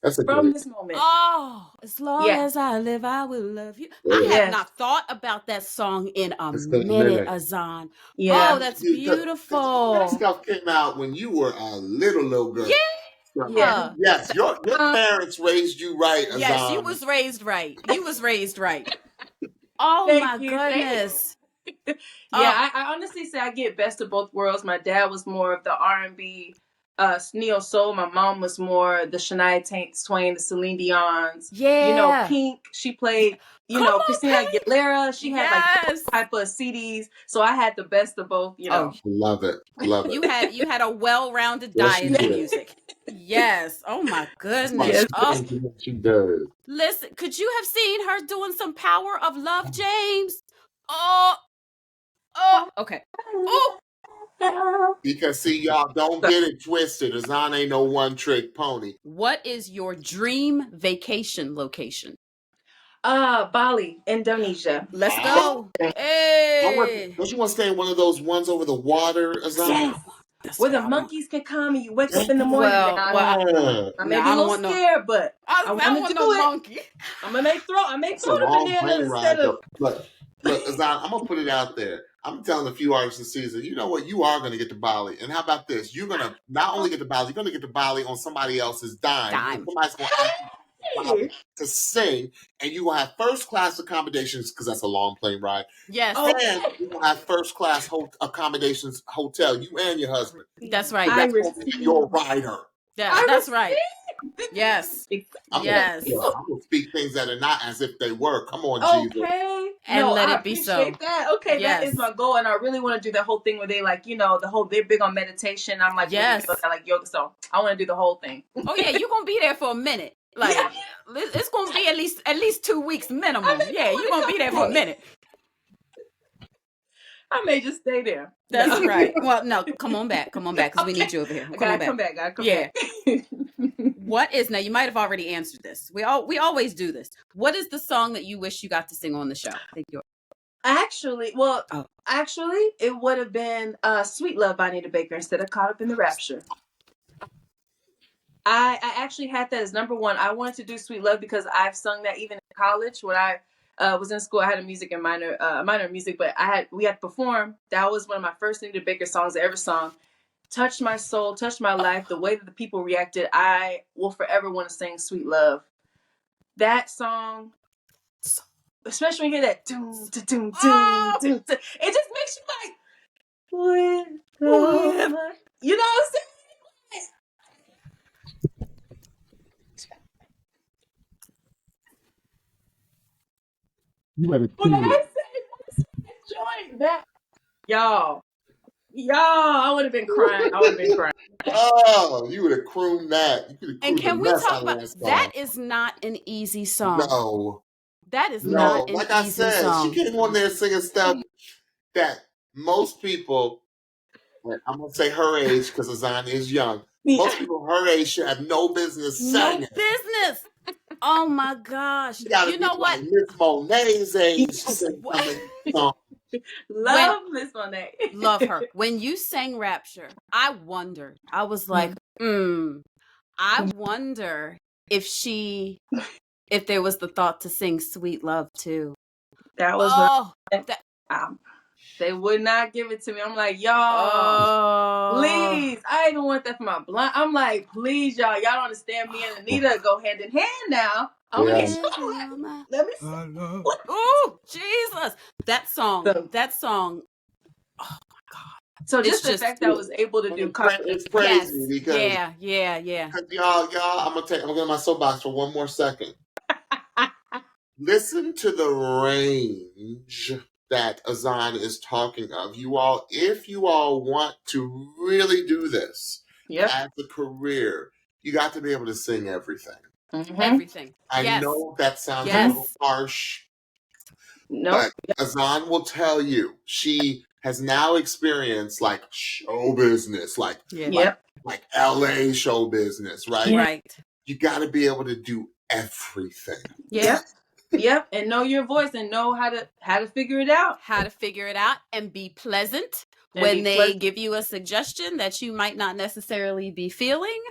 That's from this moment. Oh, as long as I live, I will love you. I have not thought about that song in a minute, AZAN. Yeah. Oh, that's beautiful. That stuff came out when you were a little girl. Yeah. Yes, your parents raised you right, AZAN. Yes, you was raised right. Oh, my goodness. I honestly say I get best of both worlds. My dad was more of the R&B, neo soul. My mom was more the Shania Twain, the Celine Dion's. Yeah. Pink. She played, Christina Aguilera. She had like those type of CDs. So I had the best of both. Love it. You had a well-rounded diet of music. Yes. Oh my goodness. She does. Listen, could you have seen her doing some Power of Love, James? Oh. Okay. Oh. Because see, y'all don't get it twisted. AZAN ain't no one-trick pony. What is your dream vacation location? Bali, Indonesia. Let's go. Hey. Oh, don't you want to stay in one of those ones over the water, AZAN? Yes. Where the monkeys can come and you wake up in the morning. I may be a little scared, but I want to do it. Monkey. I may throw them in there instead of. Look, AZAN, I'm gonna put it out there. I'm telling a few artists this season, you know what? You are going to get to Bali. And how about this? You're going to not only get to Bali, you're going to get to Bali on somebody else's dime. Somebody's going to ask you to sing, and you're going to have first-class accommodations, because that's a long plane ride. Yes. And you're going to have first-class accommodations hotel, you and your husband. That's right. That's going to be your rider. Yeah, that's right. Yes. I'm Yes. gonna speak things that are not as if they were. Come on, Jesus. Okay. And No, let I it be so. appreciate that. Okay, that is Yes. my goal, and I really want to do that whole thing where they like, you know, they're big on meditation. I'm like, really Yes. big on that, like yoga, so I want to do the whole thing. Oh yeah, you're gonna be there for a minute. Like it's gonna be at least 2 weeks minimum. Yeah, you're gonna be there for a minute. I may just stay there. That's right. Well, no, come on back, because we need you over here. Gotta come back. What is, now you might have already answered this. We always do this. What is the song that you wish you got to sing on the show? I think you're Actually, it would have been Sweet Love by Anita Baker instead of Caught Up in the Rapture. I actually had that as number one. I wanted to do Sweet Love because I've sung that even in college. When I was in school, I had a music and minor in music, but we had to perform. That was one of my first Anita Baker songs I ever sung. Touched my soul, touched my life. The way that the people reacted, I will forever want to sing Sweet Love. That song, especially when you hear that doom, doom, doom, doom, it just makes you like, you know what I'm saying? You better When I say joint, that y'all, I would have been crying. Oh, you would have crooned that. You could have And crooned can the we mess talk out of about that song. that? Is not an easy song. No. That is not an like I easy said, song. she came on there singing stuff that most people, I'm going to say her age because AZAN is young. Most people her age should have no business singing. No business. Oh my gosh. You know what? Like Miss Monet's age. Love Miss Monet. Love her. When you sang Rapture, I wondered. I was like, I wonder if there was the thought to sing Sweet Love too. That was they would not give it to me. I'm like, y'all, please. I even want that for my blind. I'm like, please, y'all don't understand. Me and Anita go hand in hand now. Let me see. Oh, Jesus. That song. Oh my God. So just the fact that I was able to do it's crazy because yeah. Y'all, I'm gonna get my soapbox for one more second. Listen to the range that AZAN is talking of. You all, if you all want to really do this as a career, you got to be able to sing everything. Mm-hmm. Everything. I know that sounds a little harsh. But AZAN will tell you she has now experienced like show business, like LA show business, right? Right. You got to be able to do everything. Yep, and know your voice and know how to figure it out. How to figure it out and be pleasant when they give you a suggestion that you might not necessarily be feeling.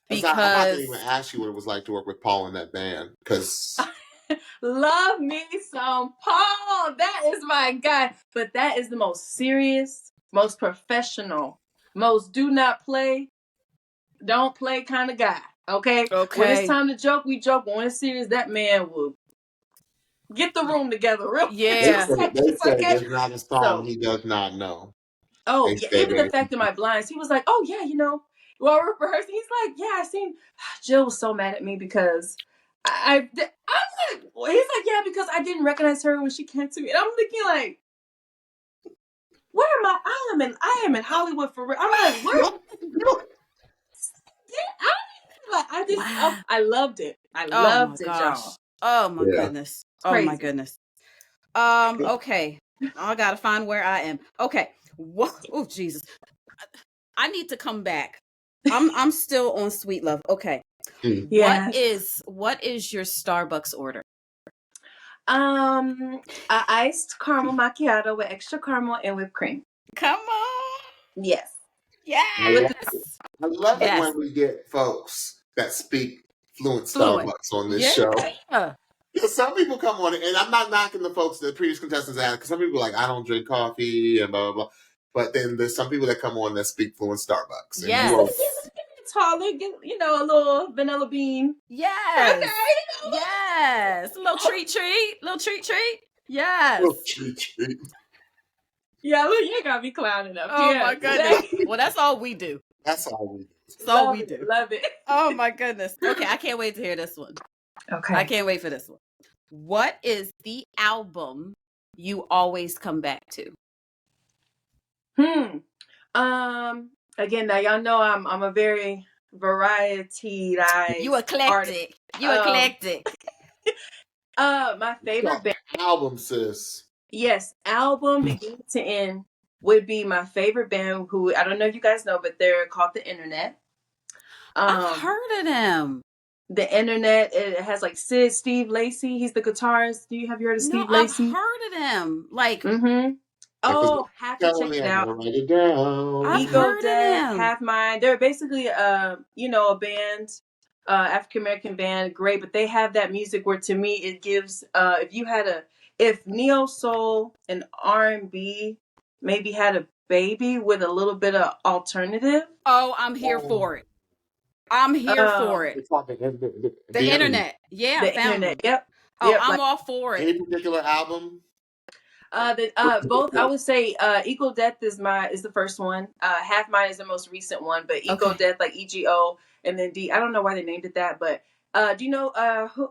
Because I didn't even ask you what it was like to work with Paul in that band. Because love me some Paul. That is my guy. But that is the most serious, most professional, most don't play kind of guy. Okay. When it's time to joke, we joke. When it's serious, that man will get the room together real yeah. They say there's not a song he does not know. Oh, yeah, even the fact of my blinds, he was like, oh, yeah, while we're rehearsing, he's like, yeah, I seen, Jill was so mad at me because I'm like, he's like, yeah, because I didn't recognize her when she came to me. And I'm thinking like, where am I? I am in Hollywood for real. I'm like, where? I loved it. I loved it, y'all. Oh my goodness. Oh my goodness. Okay. I gotta find where I am. Okay. What? Oh Jesus. I need to come back. I'm still on Sweet Love. Okay. Yes. What is your Starbucks order? A iced caramel macchiato with extra caramel and whipped cream. Come on. Yes. Yes. I love it when we get folks that speak fluent Starbucks on this show. Because some people come on, and I'm not knocking the folks, the previous contestants, because some people are like, I don't drink coffee and blah, blah, blah. But then there's some people that come on that speak fluent Starbucks. Yes. Taller, get a little vanilla bean. Yes. Okay, yes. A little treat. Yes. Little treat. Yeah, look, you gotta be clowning up. Oh my goodness. Well, that's all we do. That's all we do. That's all Love we it, do. love it. Oh my goodness. Okay, I can't wait to hear this one. Okay. I can't wait for this one. What is the album you always come back to? Again, now y'all know I'm a very variety You eclectic. You eclectic. My favorite band. Album, sis. Yes, album beginning to end would be my favorite band. Who I don't know if you guys know, but they're called The Internet. I've heard of them. The Internet. It has like Steve Lacy. He's the guitarist. Have you heard of Steve I've Lacy? heard of them. Like, Oh, have to check it out. Write it down. I've Ego heard of Death, them. Half Mine. They're basically a band, African American band, great, but they have that music where to me it gives if neo soul and R&B maybe had a baby with a little bit of alternative. Oh, I'm here for it. I'm here for it. The Internet. Yeah, the found Internet. them. Yep. Oh, Yep, I'm all for it. Any particular album? Both. I would say Ego Death is the first one. Half Mine is the most recent one, but Ego Death, like EGO, and then D. I don't know why they named it that, but do you know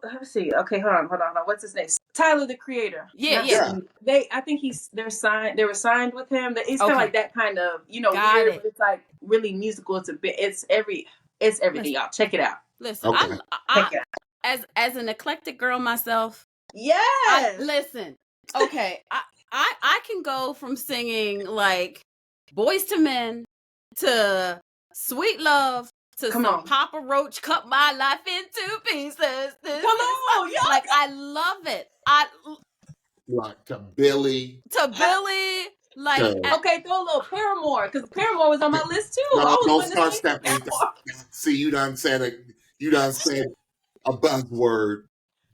let's see. Okay, hold on. What's his name? Tyler, the Creator. Yeah. I think they're signed. They were signed with him. He's kind of like that kind of Got weird, it. but it's like really musical. It's everything. Y'all check it out. Listen, Okay. Check it out. As an eclectic girl myself. Yes. Listen. Okay, I can go from singing like Boys to Men to Sweet Love to Papa Roach, Cut My Life into Pieces. Come on, yo. Like I love it. Like to Billy. Like okay, throw a little Paramore because Paramore was on my list too. No, don't start stepping. See, you done said a buzzword.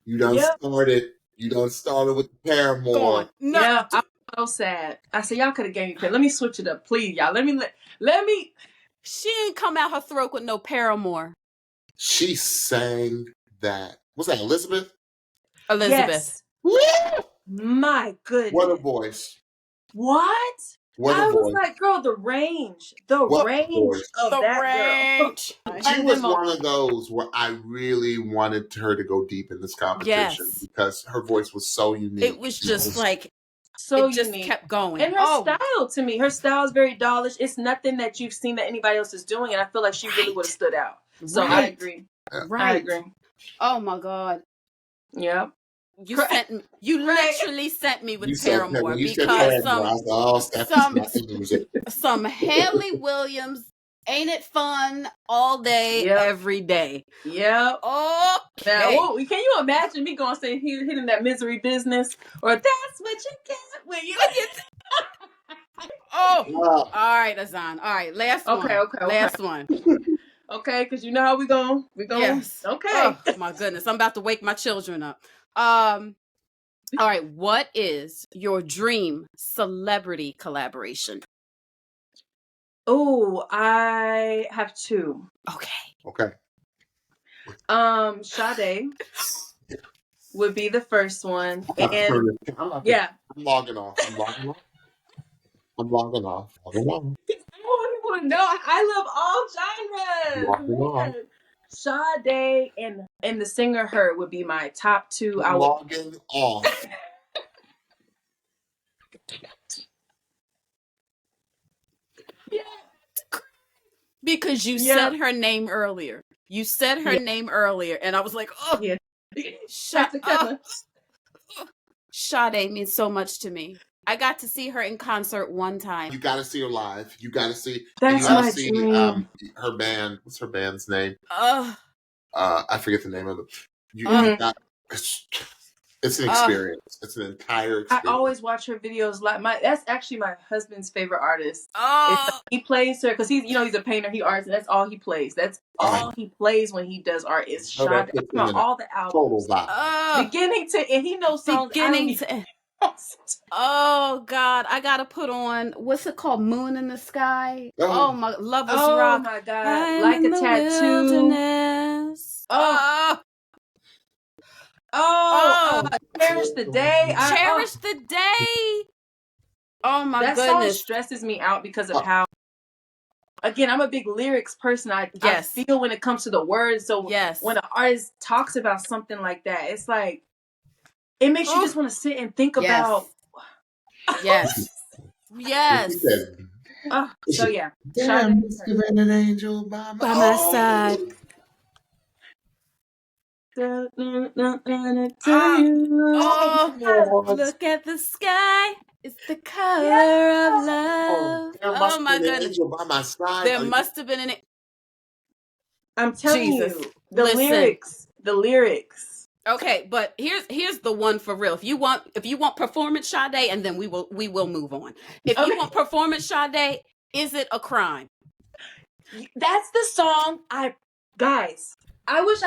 You done started. You done started with Paramore. No. Yeah, I'm so sad. I said y'all could have gave me. Let me switch it up, please, y'all. Let me. She ain't come out her throat with no Paramore. She sang that. Was that Elizabeth? Yes. My goodness. What a voice. What? I was like, girl, the range of that girl. She was one of those where I really wanted her to go deep in this competition because her voice was so unique. It was just like so it just unique. kept going. And her style to me, her style is very dollish. It's nothing that you've seen that anybody else is doing, and I feel like she really would have stood out. So I agree. Right. I agree. Oh my God. Yep. You literally sent me with Paramore because some Haley Williams, Ain't It Fun all day, every day. Yep. Okay. Now, can you imagine me going say hitting that Misery Business or that's what you get when you all right, AZAN. All right, last one. Okay. Last one. Okay, because you know how we going. Yes. Okay. Oh my goodness, I'm about to wake my children up. All right, what is your dream celebrity collaboration? Oh, I have two. Okay. Sade would be the first one. And I'm logging off. I want people to know I love all genres. Sade and the singer Her would be my top two. Logging off. Because you said her name earlier. You said her name earlier, and I was like, oh, yeah. Sade means so much to me. I got to see her in concert one time. You got to see her live. You got to see. That's my dream. Her band. What's her band's name? I forget the name of it. It's an experience. It's an entire experience. I always watch her videos. That's actually my husband's favorite artist. Oh, he plays her because he's a painter. He arts, and that's all he plays. That's all he plays when he does art. Is shot all the albums, beginning to, and he knows songs. Oh God, I gotta put on what's it called? Moon in the Sky. Oh my, Lovers Rock. Oh my God, Like a Tattoo. Wilderness. Cherish the Day. Cherish the Day. Oh my goodness. That song stresses me out because of how again, I'm a big lyrics person. I feel when it comes to the words. So when an artist talks about something like that, it's like, it makes you just want to sit and think about. Yes. Yes. So yeah. Damn, giving an angel by my side. Look at the sky. It's the color of love. Oh my goodness. Angel by my side. There must have been an. I'm telling you, the lyrics. Okay, but here's the one for real. If you want performance Sade, and then we will move on. If you want performance Sade, is it a crime? That's the song. Guys, I wish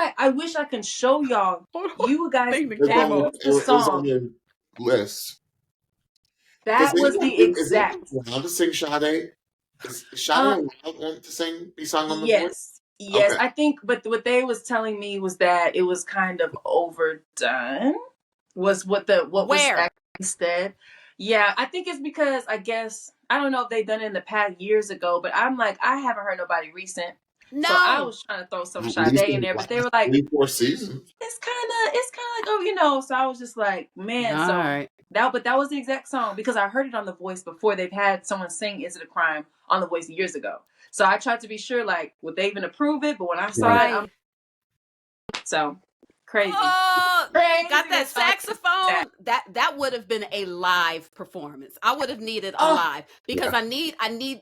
I can show y'all. You guys, that was the song. It was on your list. That was the exact. Is it allowed to sing Sade? Is Sade allowed to be sung on the voice? Yes, okay. I think, but what they was telling me was that it was kind of overdone. Was what was instead. Yeah, I think it's because I don't know if they've done it in the past years ago, but I'm like, I haven't heard nobody recent. No. So I was trying to throw some Sade in there, but they were like 3-4 seasons. It's kind of like, so I was just like, man, all right. But that was the exact song because I heard it on The Voice before. They've had someone sing "Is It a Crime" on The Voice years ago. So I tried to be sure, like, would they even approve it? But when I saw it, so crazy. Oh, crazy. Got that saxophone. That would have been a live performance. I would have needed a live because I need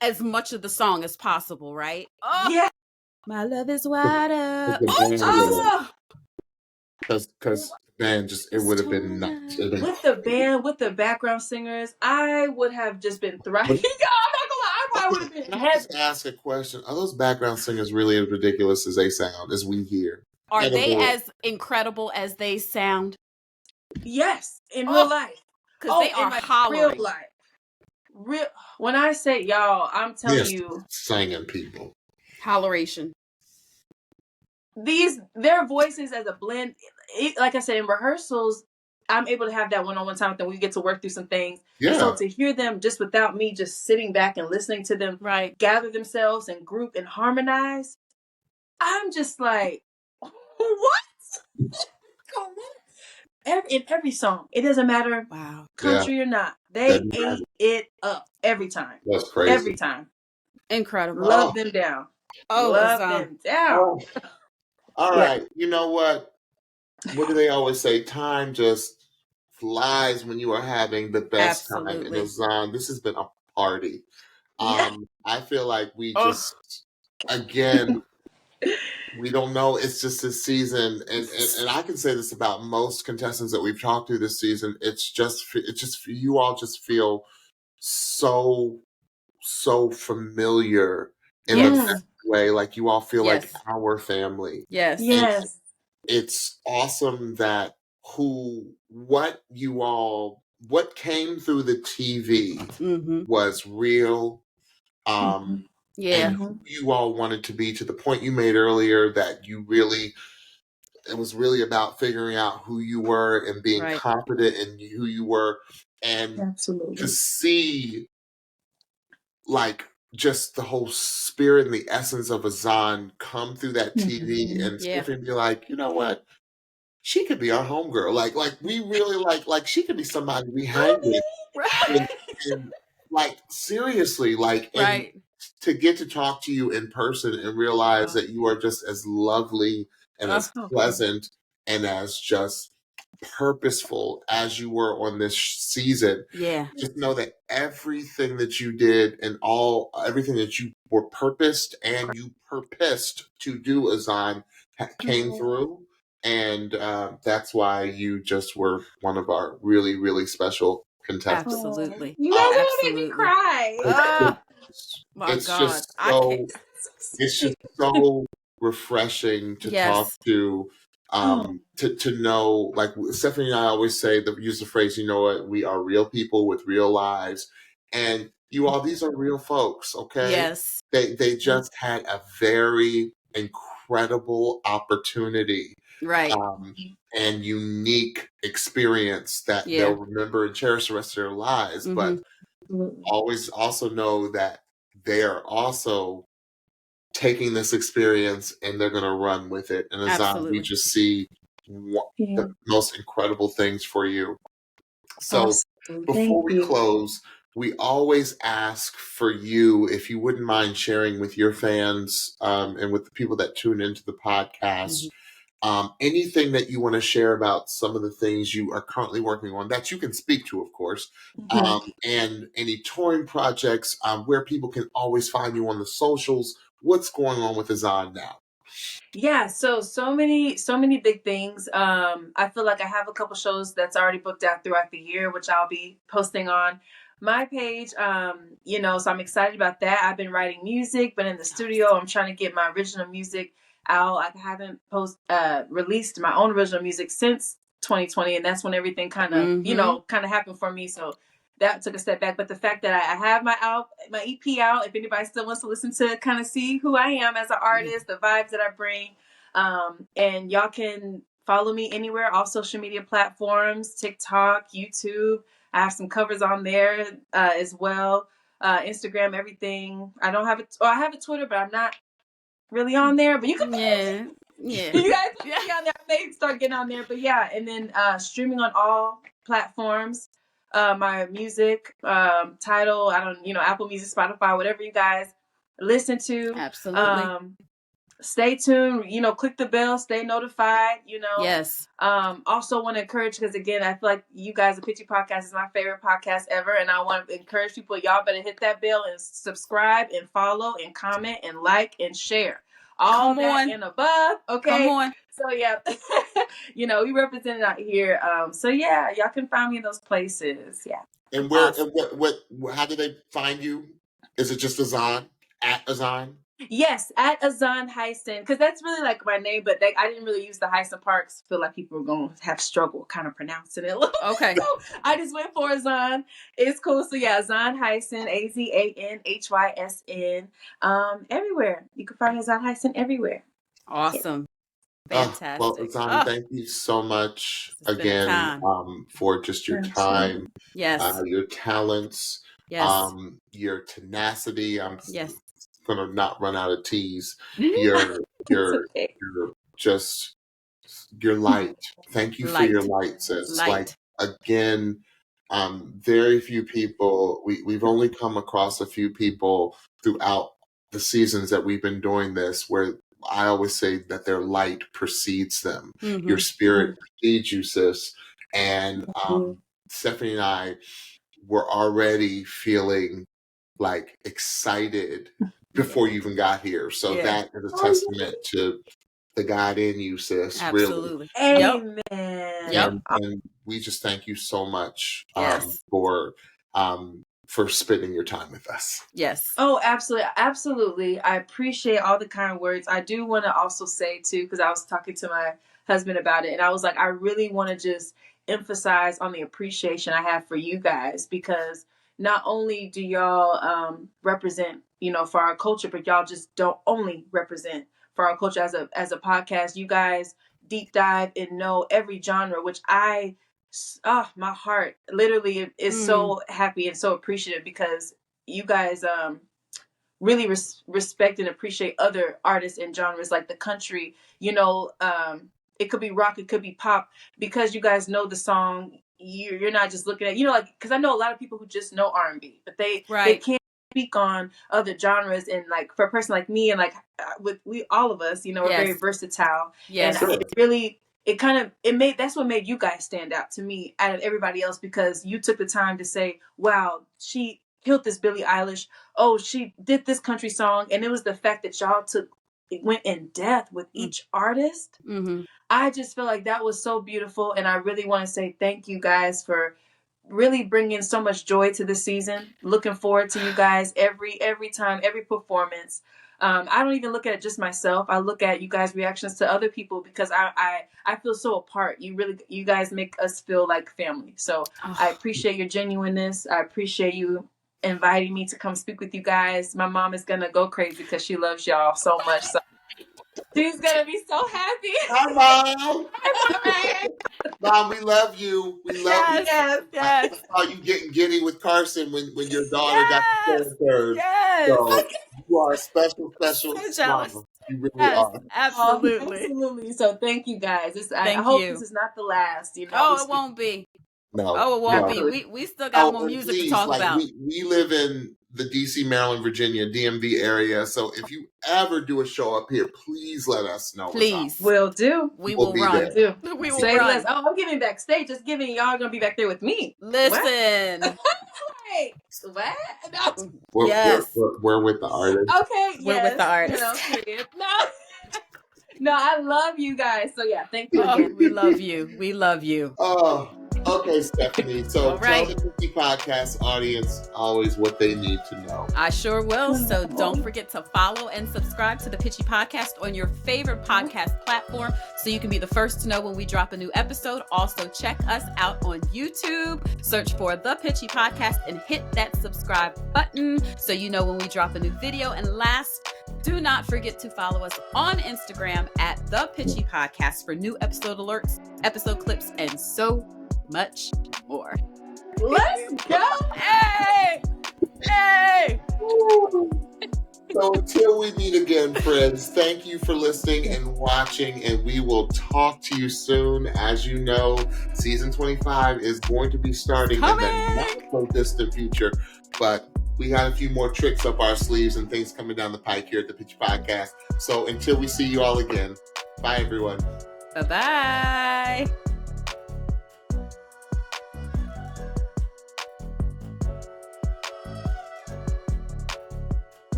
as much of the song as possible, right? Oh, yeah. My love is wider. Because man, it would have been nuts. With the band, with the background singers, I would have just been thriving. I would have been. Can I just ask a question? Are those background singers really as ridiculous as they sound, as we hear? Are they as incredible as they sound? Yes, in real life. Because they are hollering. Real life. When I say y'all, I'm telling you, singing people. Holleration. Their voices as a blend, like I said, in rehearsals, I'm able to have that one-on-one time with them. We get to work through some things. Yeah. So to hear them just without me just sitting back and listening to them gather themselves and group and harmonize, I'm just like, what? In every song. It doesn't matter country or not. They ate it up every time. That's crazy. Every time. Incredible. Love them down. Love them down. Oh. All right. You know what? What do they always say? Time just flies when you are having the best time in AZAN. This has been a party. I feel like we just, again, we don't know. It's just this season. And I can say this about most contestants that we've talked to this season. It's just you all just feel so familiar in the best way. Like you all feel like our family. Yes. Yes. It's awesome that what came through the TV was real. And who you all wanted to be, to the point you made earlier that it was really about figuring out who you were and being confident in who you were. And to see like just the whole spirit and the essence of AZAN come through that TV and Tiffany be like, you know what? She could be our homegirl. Like we really like she could be somebody we hang with. And like seriously, like and to get to talk to you in person and realize that you are just as lovely and as pleasant and as just purposeful as you were on this season. Yeah. Just know that everything that you did and everything that you were purposed and you purposed to do, AZAN, came through. And that's why you just were one of our really, really special contestants. Absolutely. You guys are making me cry. It's just so refreshing to talk to know, like Stephanie and I always say, use the phrase, you know what, we are real people with real lives. And you all, these are real folks, okay? Yes. They just had a very incredible opportunity. Right. And unique experience that they'll remember and cherish the rest of their lives. But always also know that they are also taking this experience and they're going to run with it. And AZAN, we Absolutely. just see the most incredible things for you. So before we close, we always ask for you, if you wouldn't mind sharing with your fans and with the people that tune into the podcast, anything that you want to share about some of the things you are currently working on that you can speak to, of course, and any touring projects, where people can always find you on the socials. What's going on with AZAN now? Yeah, so many big things. I feel like I have a couple shows that's already booked out throughout the year, which I'll be posting on my page. You know, so I'm excited about that. I've been writing music, been in the studio. I'm trying to get my original music out. I haven't released my own original music since 2020, and that's when everything kind of happened for me. So that took a step back. But the fact that I have my EP out, if anybody still wants to listen to kind of see who I am as an artist, the vibes that I bring, and y'all can follow me anywhere, all social media platforms, TikTok, YouTube. I have some covers on there as well. Instagram, everything. I don't have it. I have a Twitter, but I'm not really on there. But you can. Yeah. You guys can be on there. I may start getting on there, but yeah. And then streaming on all platforms. My music, Tidal, Apple Music, Spotify, whatever you guys listen to. Absolutely. Stay tuned, click the bell, stay notified, Yes. Also want to encourage, because again, I feel like you guys, the Pitchy podcast is my favorite podcast ever. And I want to encourage people, y'all better hit that bell and subscribe and follow and comment and like and share. All that and above. Okay. Come on. So yeah, we represent it out here. So yeah, y'all can find me in those places. Yeah. And where, and what, how do they find you? Is it just AZAN, at AZAN? Yes, at AრძAN HYSN, because that's really like my name, but I didn't really use the HYSN parts. Feel like people were going to have struggle kind of pronouncing it a little. Okay. So I just went for AZAN. It's cool. So yeah, AრძAN HYSN, AZAN HYSN. Everywhere. You can find AრძAN HYSN everywhere. Awesome. Fantastic. Well, AZAN, thank you so much again for just your time. Yes. Your talents. Yes. Your tenacity. I'm gonna not run out of teas. You're just your light. Thank you for your light, sis. Like again, very few people. We've only come across a few people throughout the seasons that we've been doing this where I always say that their light precedes them. Your spirit precedes you, sis. And Stephanie and I were already feeling like excited before you even got here. So that is a testament to the God in you, sis. Absolutely. Really. Amen. And we just thank you so much for spending your time with us. Yes. Oh, absolutely. Absolutely. I appreciate all the kind words. I do want to also say too, because I was talking to my husband about it, and I was like, I really want to just emphasize on the appreciation I have for you guys, because not only do y'all represent, for our culture, but y'all just don't only represent for our culture as a podcast. You guys deep dive and know every genre, which my heart literally is so happy and so appreciative, because you guys really respect and appreciate other artists and genres, like the country, it could be rock, it could be pop, because you guys know the song. You're not just looking at, because I know a lot of people who just know R&B, but they can't speak on other genres. And like for a person like me, and like all of us, we're very versatile. Yes. And that's what made you guys stand out to me out of everybody else, because you took the time to say, wow, she killed this Billie Eilish. Oh, she did this country song. And it was the fact that y'all went in depth with each artist. I just feel like that was so beautiful. And I really want to say thank you guys for really bringing so much joy to this season. Looking forward to you guys every time, every performance. I don't even look at it just myself. I look at you guys' reactions to other people, because I feel so apart. You guys make us feel like family. So I appreciate your genuineness. I appreciate you inviting me to come speak with you guys. My mom is going to go crazy because she loves y'all so much. So she's going to be so happy. Hi, Mom. Hi, Mom, we love you. We love you. Yes. I saw you getting giddy with Carson when your daughter got the third. Yes. So You are a special So jealous. mama. You really Yes, are. absolutely. Absolutely. So thank you guys. I Thank hope you. this is not the last. Oh, it won't be. No. Oh, it won't no. be. We still got more and music please, to talk about. We live in the DC, Maryland, Virginia, DMV area. So if you ever do a show up here, please let us know. Please. Will do. We We'll will be run. there. We will Say run. less. Oh, I'm giving backstage. Just giving y'all gonna be back there with me. Listen. Hey, what? No. We're with the artist. Okay, We're with the artist. Period. No, I love you guys. So yeah, thank you again. We love you. We love you. Oh, okay, Stephanie. So All right. tell the Pitchy Podcast audience always what they need to know. I sure will. So don't forget to follow and subscribe to the Pitchy Podcast on your favorite podcast platform so you can be the first to know when we drop a new episode. Also, check us out on YouTube. Search for The Pitchy Podcast and hit that subscribe button so you know when we drop a new video. And last, do not forget to follow us on Instagram at The Pitchy Podcast for new episode alerts, episode clips, and so much more. Let's go. Hey! Hey! So until we meet again, friends, thank you for listening and watching, and we will talk to you soon. As you know, season 25 is going to be starting in the not so distant future, but we got a few more tricks up our sleeves and things coming down the pike here at the Pitchy Podcast. So until we see you all again, bye everyone. Bye-bye.